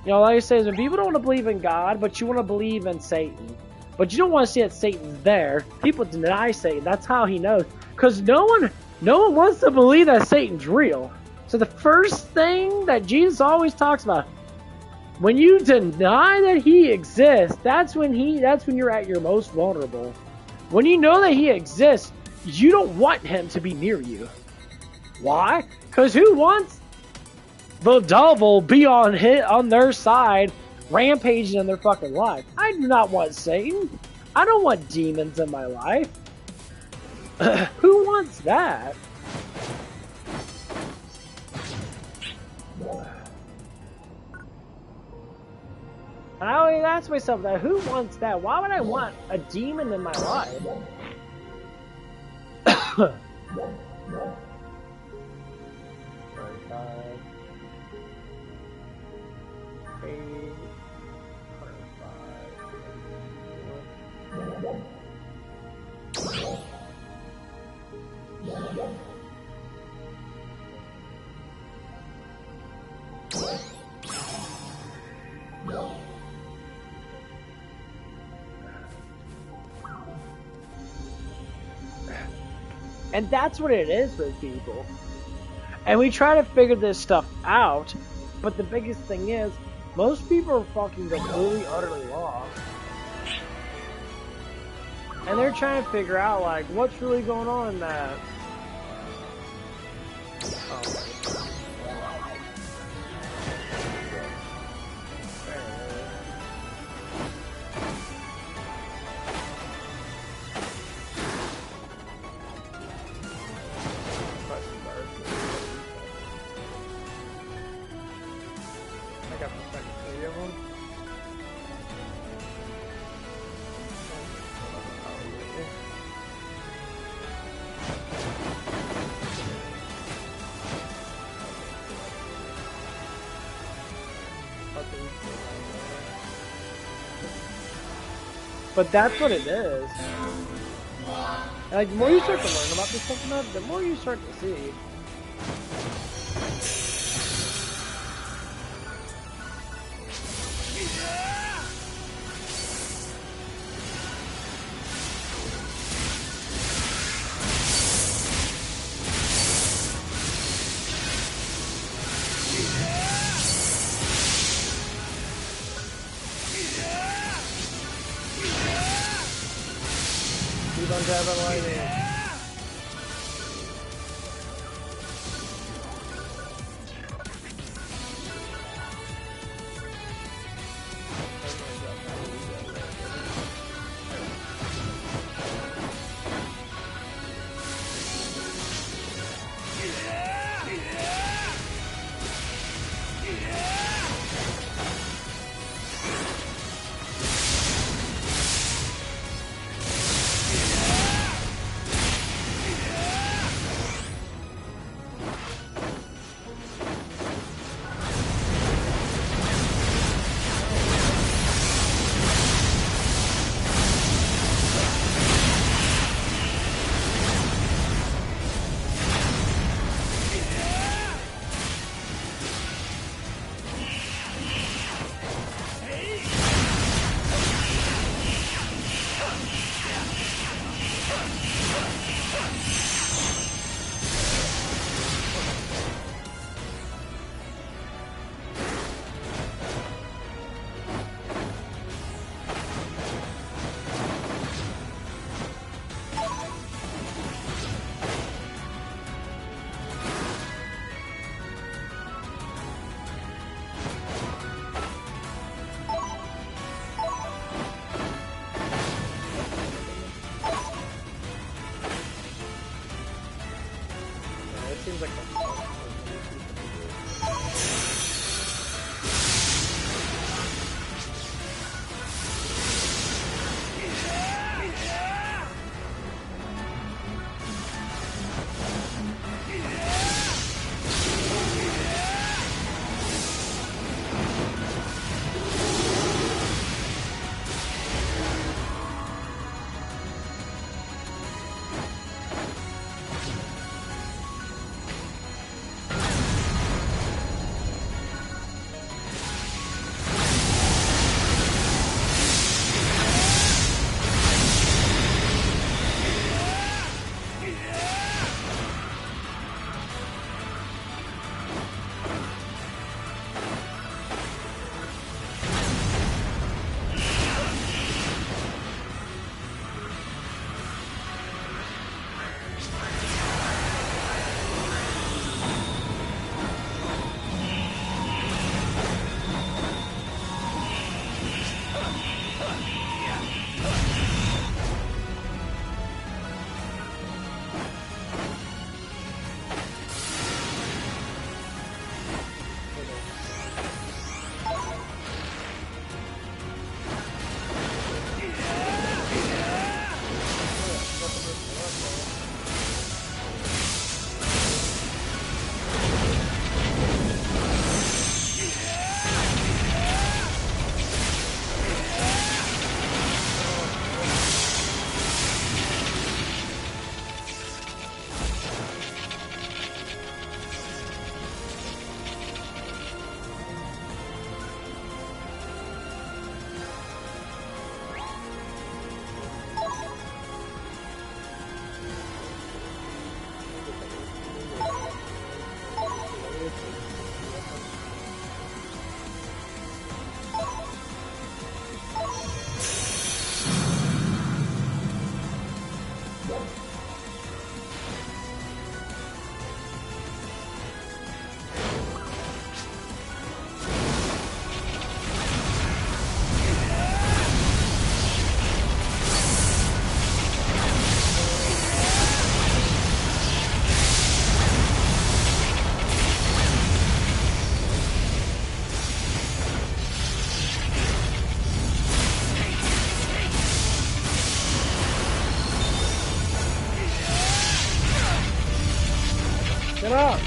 You know, like I say, when people don't want to believe in God, but you want to believe in Satan. But you don't want to see that Satan's there. People deny Satan. That's how he knows. Because no one wants to believe that Satan's real. So the first thing that Jesus always talks about, when you deny that he exists, that's when you're at your most vulnerable. When you know that he exists, you don't want him to be near you. Why? Because who wants the devil be on their side, rampaging in their fucking life? I do not want Satan. I don't want demons in my life. Who wants that? And I always ask myself that, who wants that? Why would I want a demon in my life? 35, 8, 25. And that's what it is with people. And we try to figure this stuff out, but the biggest thing is, most people are fucking completely, utterly lost. And they're trying to figure out, like, what's really going on in that. But that's what it is. And like, the more you start to learn about this stuff, the more you start to see. Things have been lightning. Seems like get up!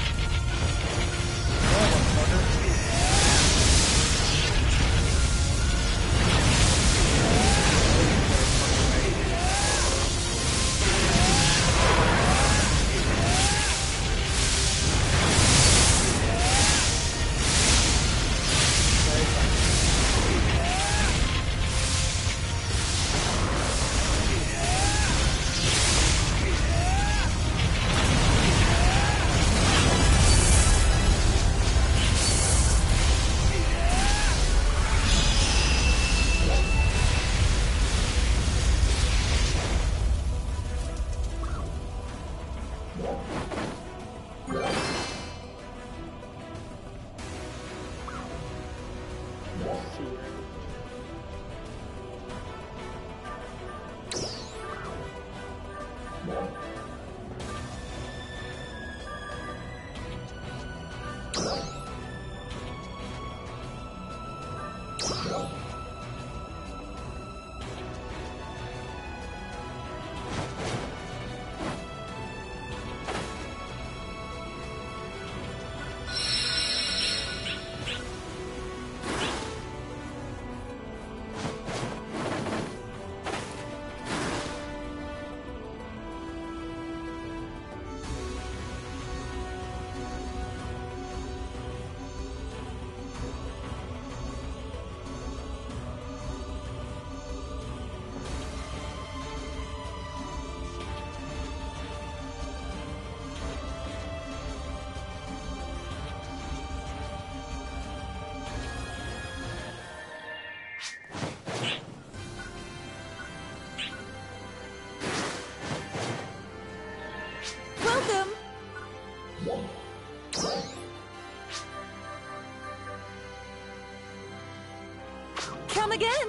Come again.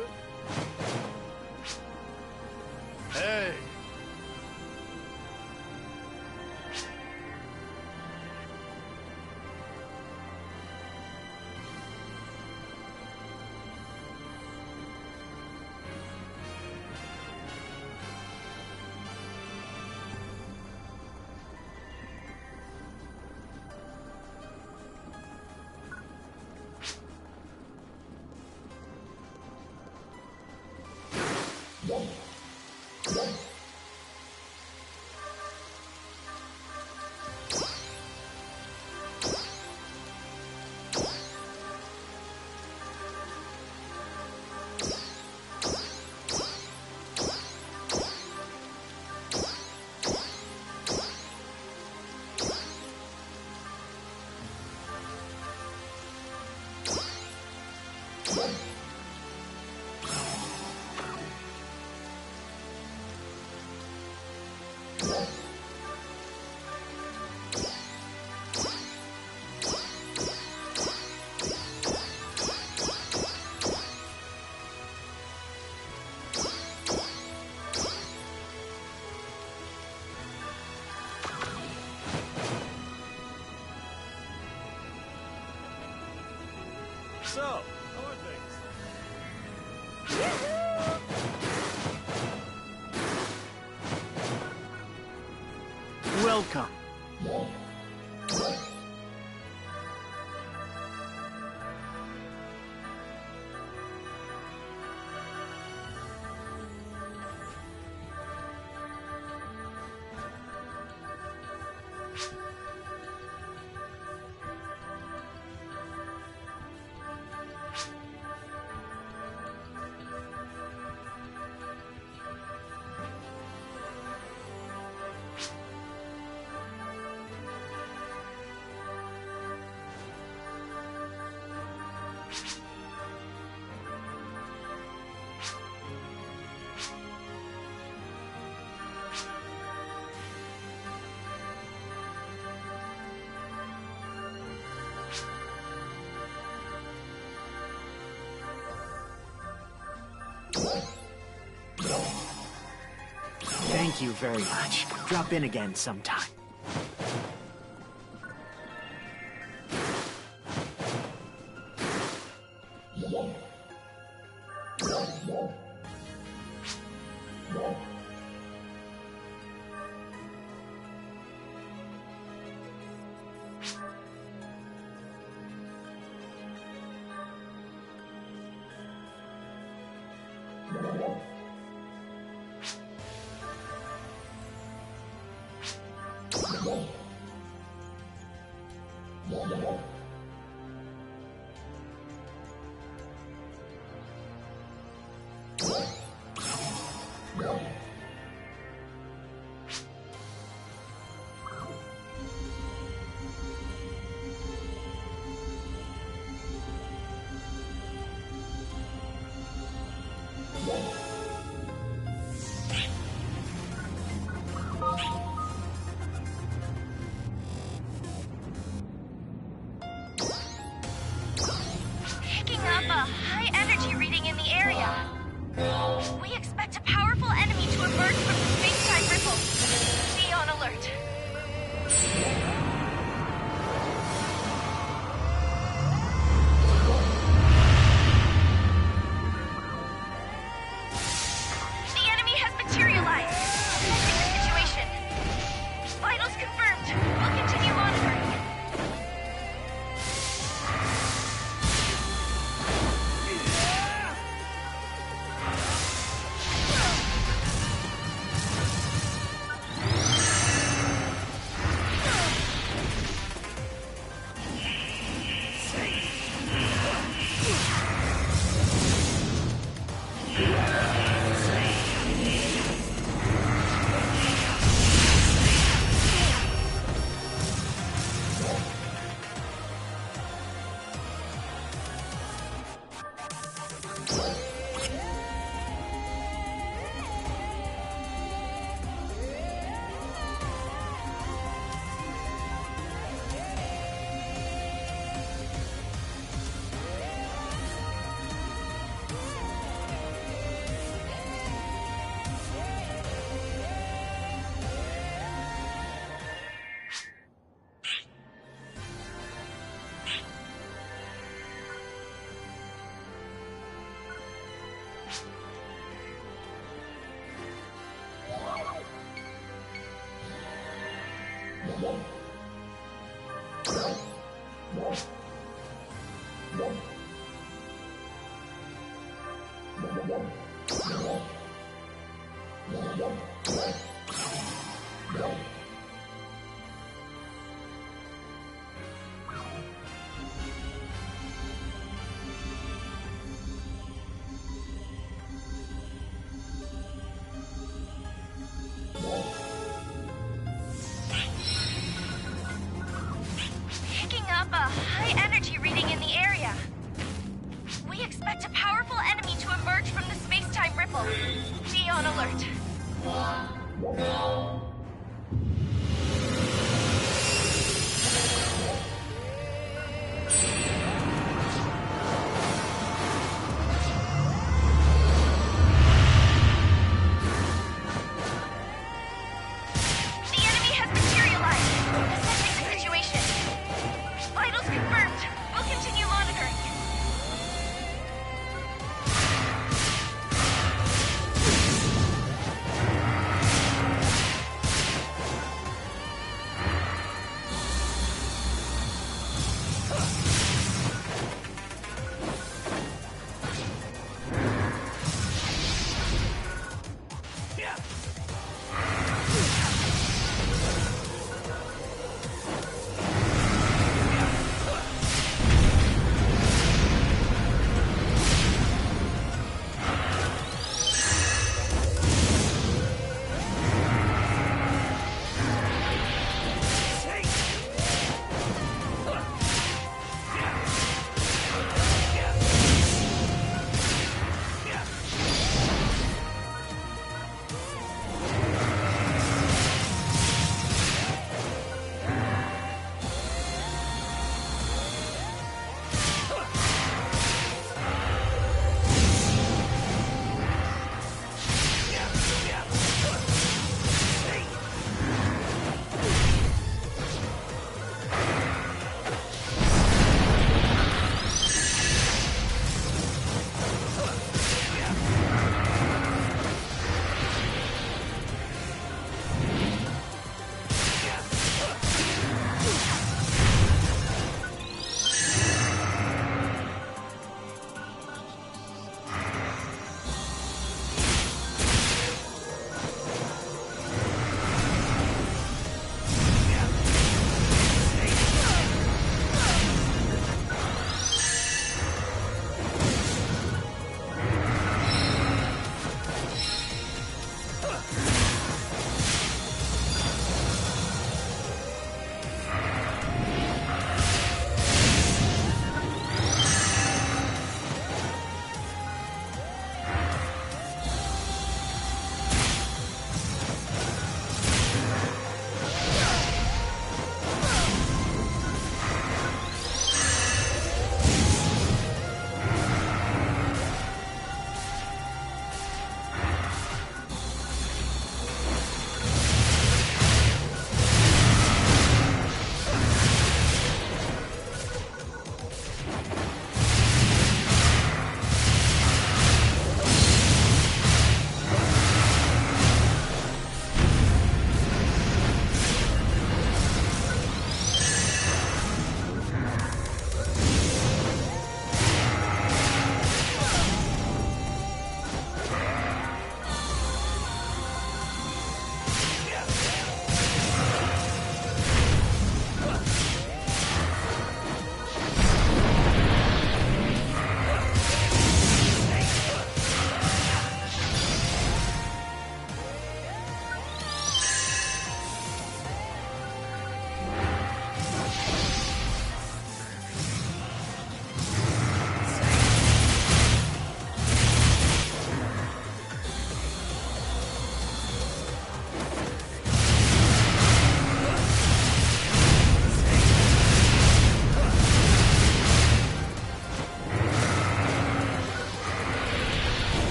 Hey! So, how are things? Welcome. Thank you very much. Drop in again sometime. Vitals confirmed. We'll continue monitoring. Picking up a high energy reading in the area. We expect a powerful enemy to emerge from the space-time ripple. Be on alert.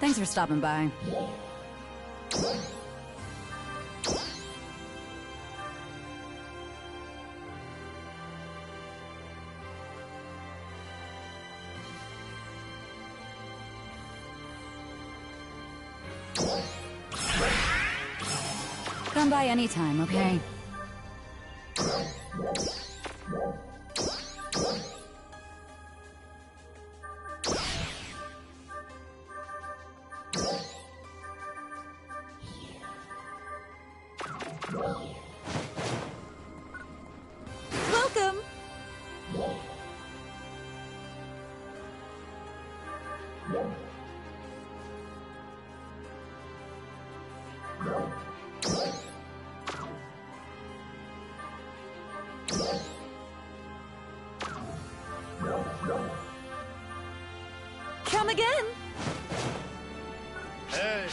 Thanks for stopping by. Come by anytime, okay? Welcome! Come again! Hey!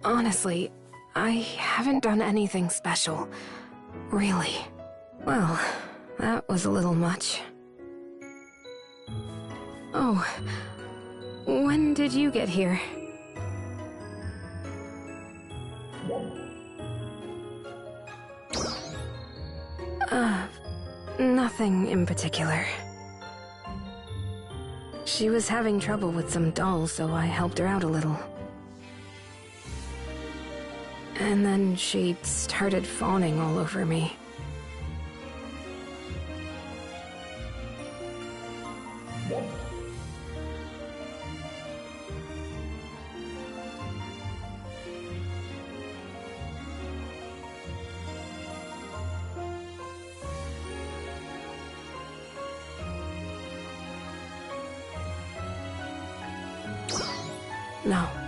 Honestly, I haven't done anything special. Really. Well, that was a little much. Oh, when did you get here? Nothing in particular. She was having trouble with some dolls, so I helped her out a little. And then she started fawning all over me.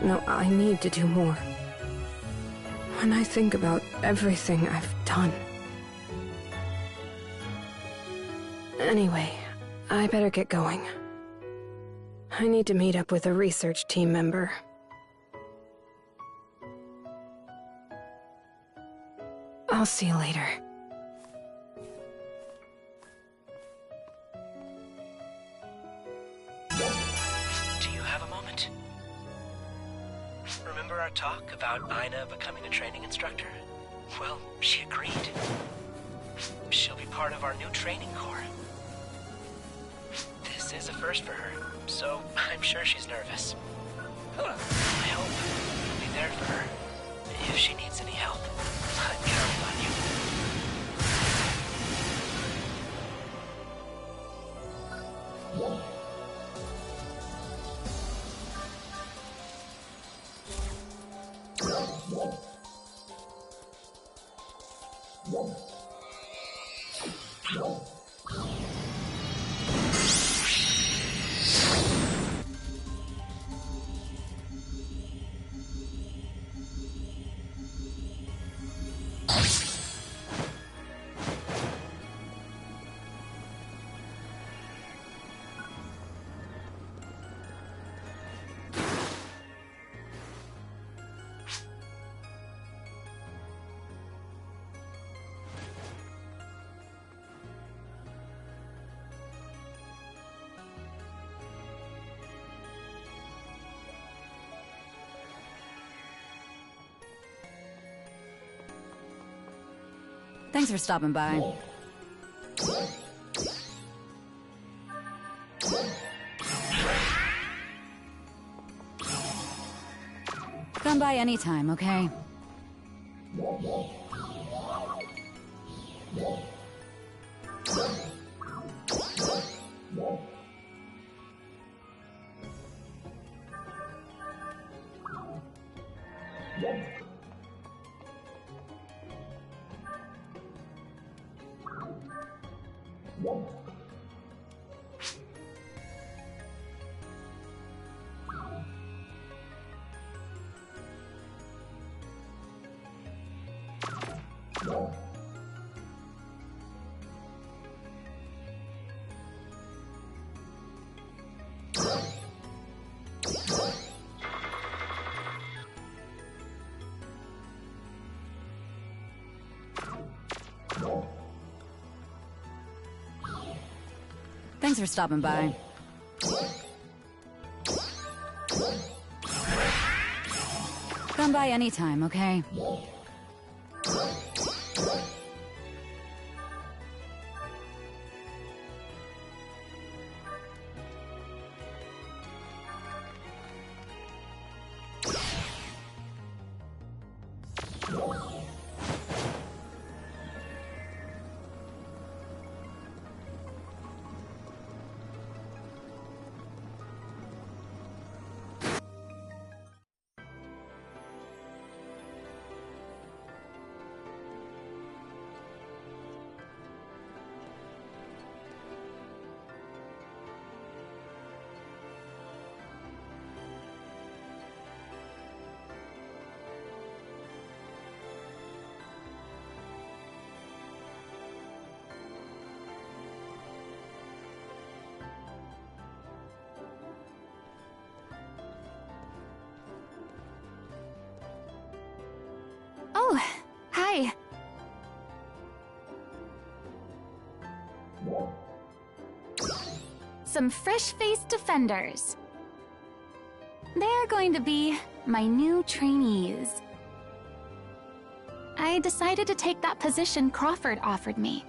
No, I need to do more. When I think about everything I've done. Anyway, I better get going. I need to meet up with a research team member. I'll see you later. Do you have a moment? Remember our talk about Ina becoming a training instructor? Well, she agreed. She'll be part of our new training corps. This is a first for her, so I'm sure she's nervous. I hope you'll be there for her. If she needs any help, I'm counting on you. Thanks for stopping by. Come by anytime, okay? Thanks for stopping by. Come by anytime, okay? Oh, hi. Some fresh-faced defenders. They're going to be my new trainees. I decided to take that position Crawford offered me.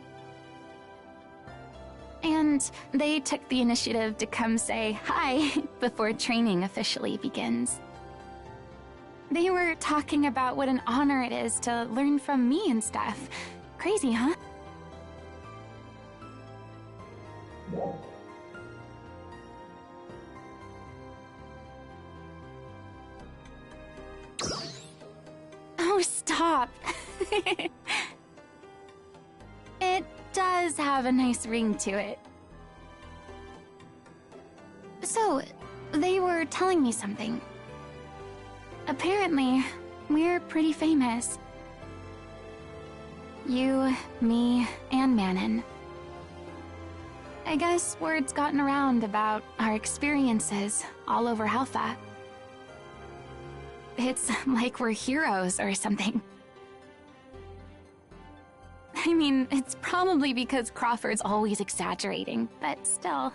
And they took the initiative to come say hi before training officially begins. They were talking about what an honor it is to learn from me and stuff. Crazy, huh? Oh, stop. It does have a nice ring to it. So, they were telling me something. Apparently, we're pretty famous. You, me, and Manon. I guess word's gotten around about our experiences all over Alpha. It's like we're heroes or something. I mean, it's probably because Crawford's always exaggerating, but still.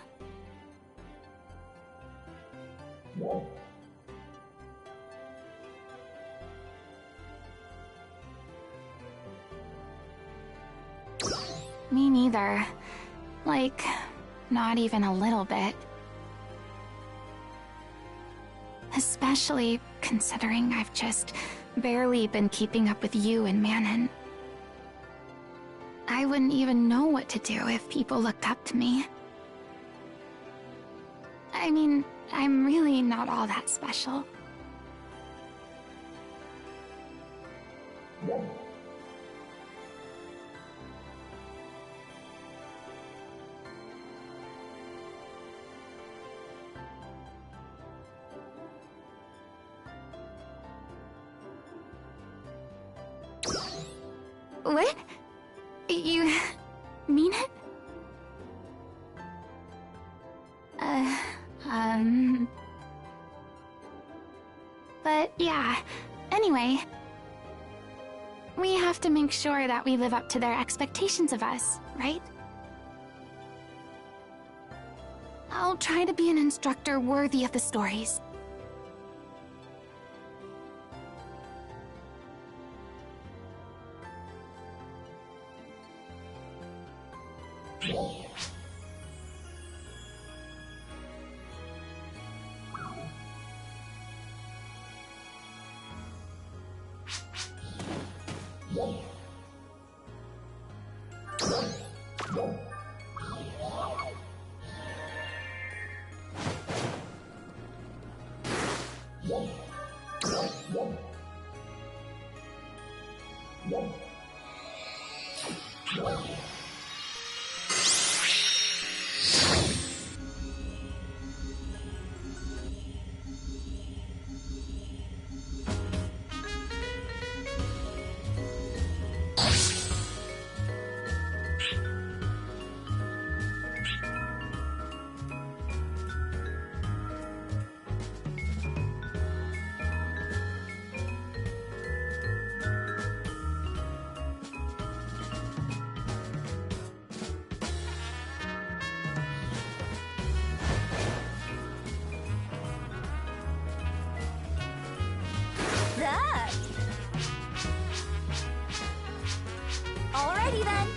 Me neither. Like, not even a little bit. Especially considering I've just barely been keeping up with you and Manon. I wouldn't even know what to do if people looked up to me. I mean, I'm really not all that special. What? You mean it? But yeah, anyway. We have to make sure that we live up to their expectations of us, right? I'll try to be an instructor worthy of the stories. Alrighty then.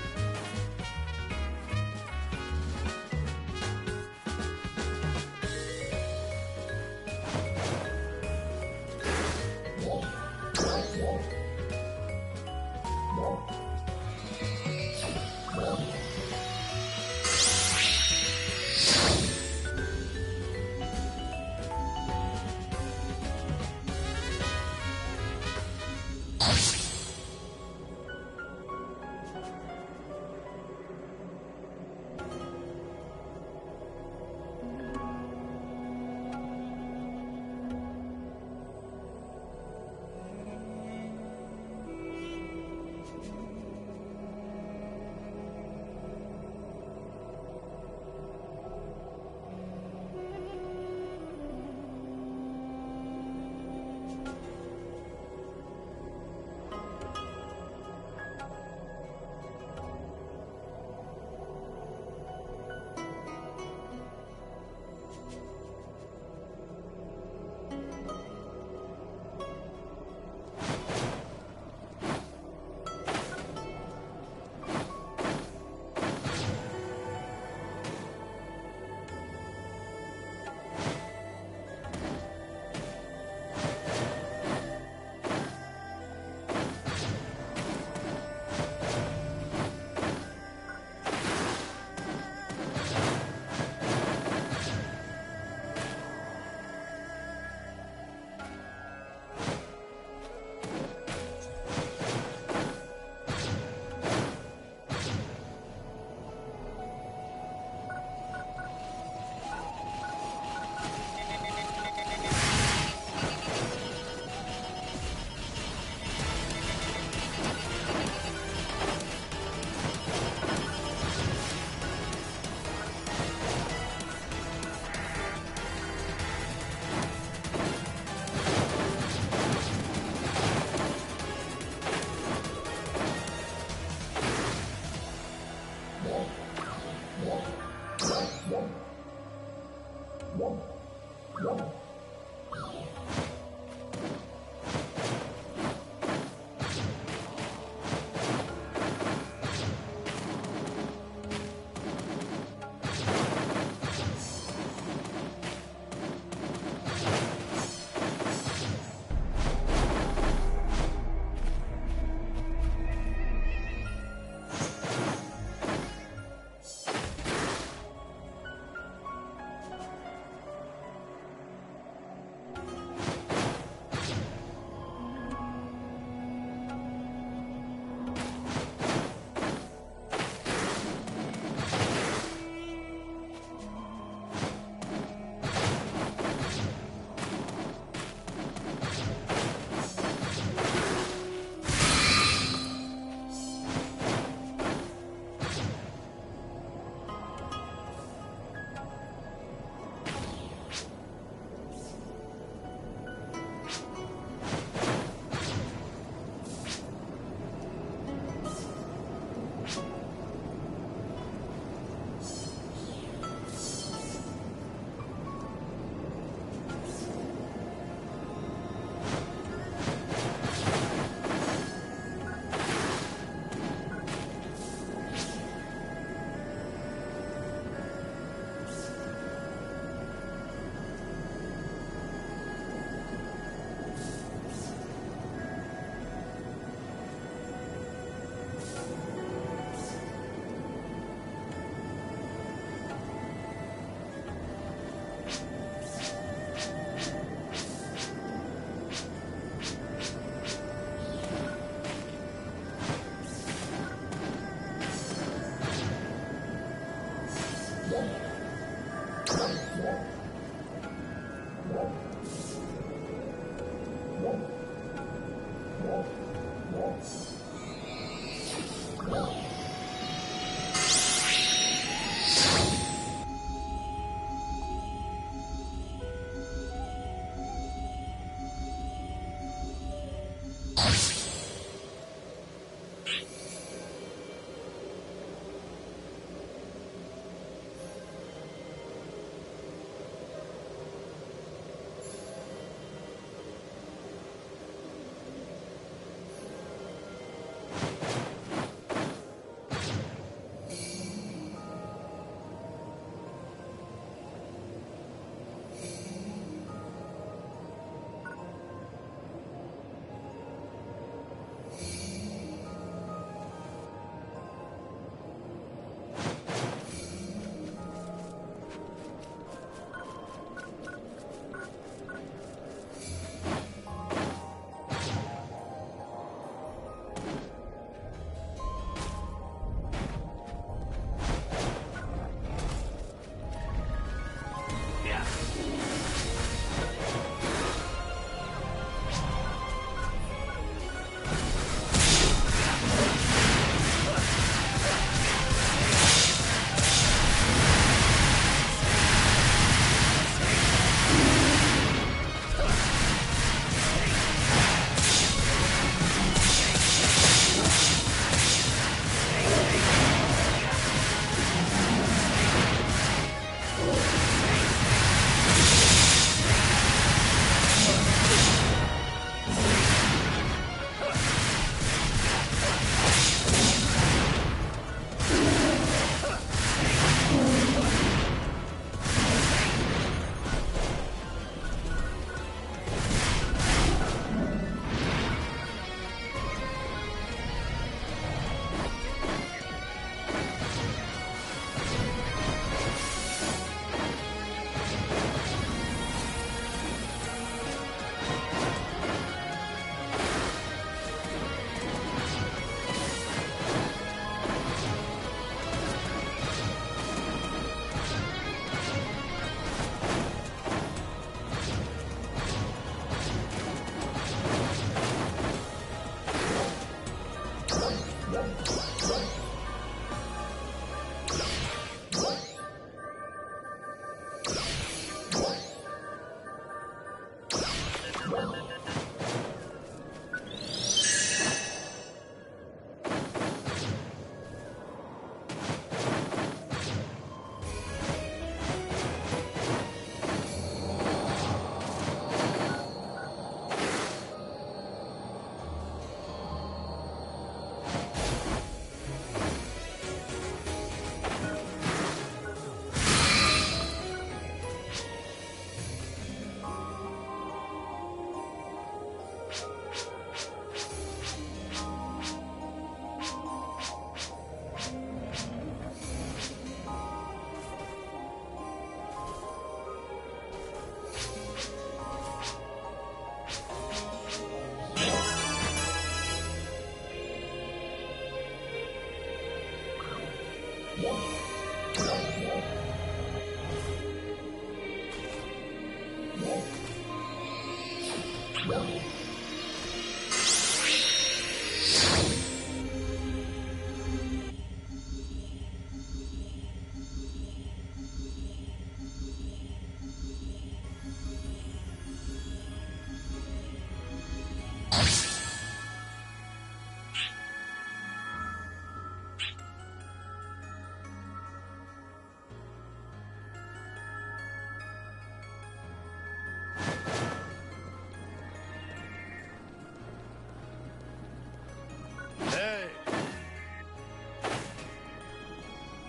Hey!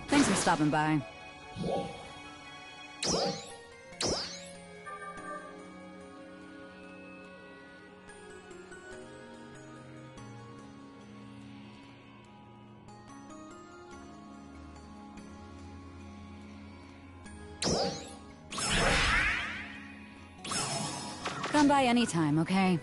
Thanks for stopping by. Come by anytime, okay?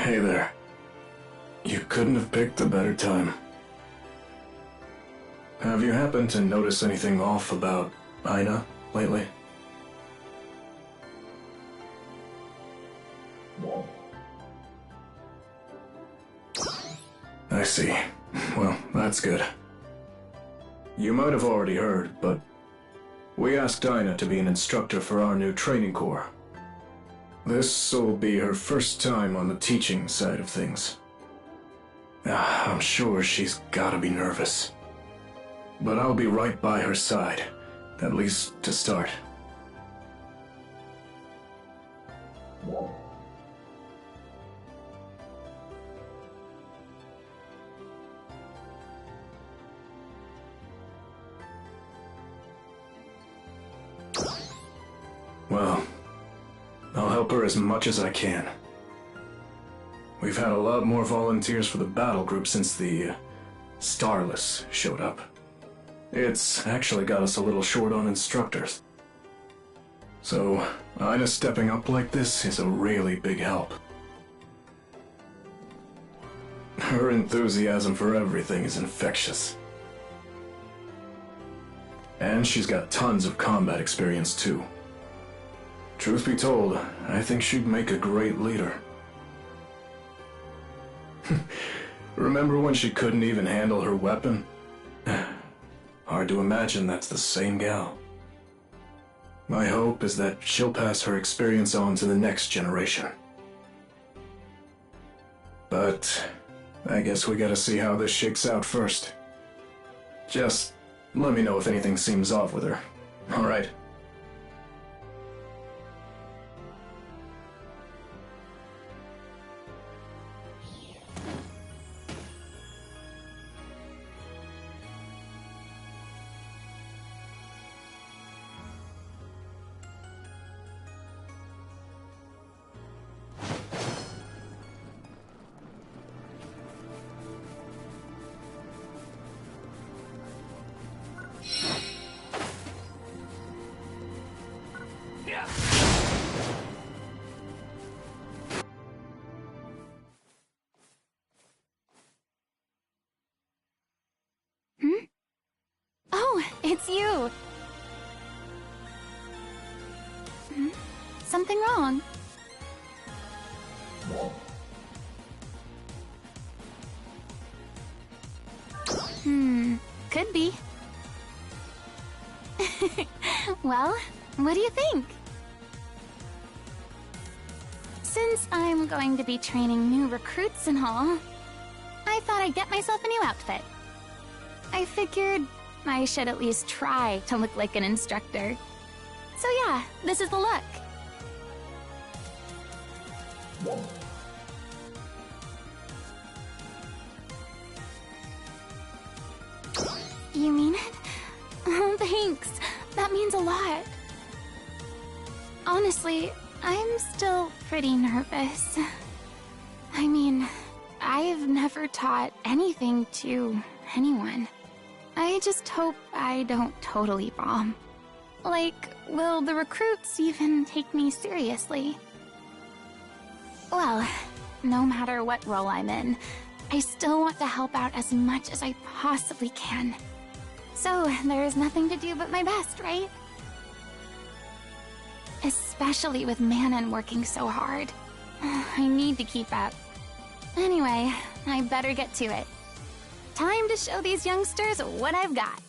Hey there. You couldn't have picked a better time. Have you happened to notice anything off about Aina lately? I see. Well, that's good. You might have already heard, but we asked Aina to be an instructor for our new training corps. This'll be her first time on the teaching side of things. I'm sure she's gotta be nervous. But I'll be right by her side, at least to start. Well, I'll help her as much as I can. We've had a lot more volunteers for the battle group since the Starless showed up. It's actually got us a little short on instructors. So, Aina stepping up like this is a really big help. Her enthusiasm for everything is infectious. And she's got tons of combat experience too. Truth be told, I think she'd make a great leader. Remember when she couldn't even handle her weapon? Hard to imagine that's the same gal. My hope is that she'll pass her experience on to the next generation. But I guess we gotta see how this shakes out first. Just let me know if anything seems off with her, alright? It's you! Something wrong? Could be. Well, what do you think? Since I'm going to be training new recruits and all, I thought I'd get myself a new outfit. I figured I should at least try to look like an instructor. So yeah, this is the look. You mean it? Oh, thanks. That means a lot. Honestly, I'm still pretty nervous. I mean, I've never taught anything to anyone. I just hope I don't totally bomb. Like, will the recruits even take me seriously? Well, no matter what role I'm in, I still want to help out as much as I possibly can. So, there's nothing to do but my best, right? Especially with Manon working so hard. I need to keep up. Anyway, I better get to it. Time to show these youngsters what I've got.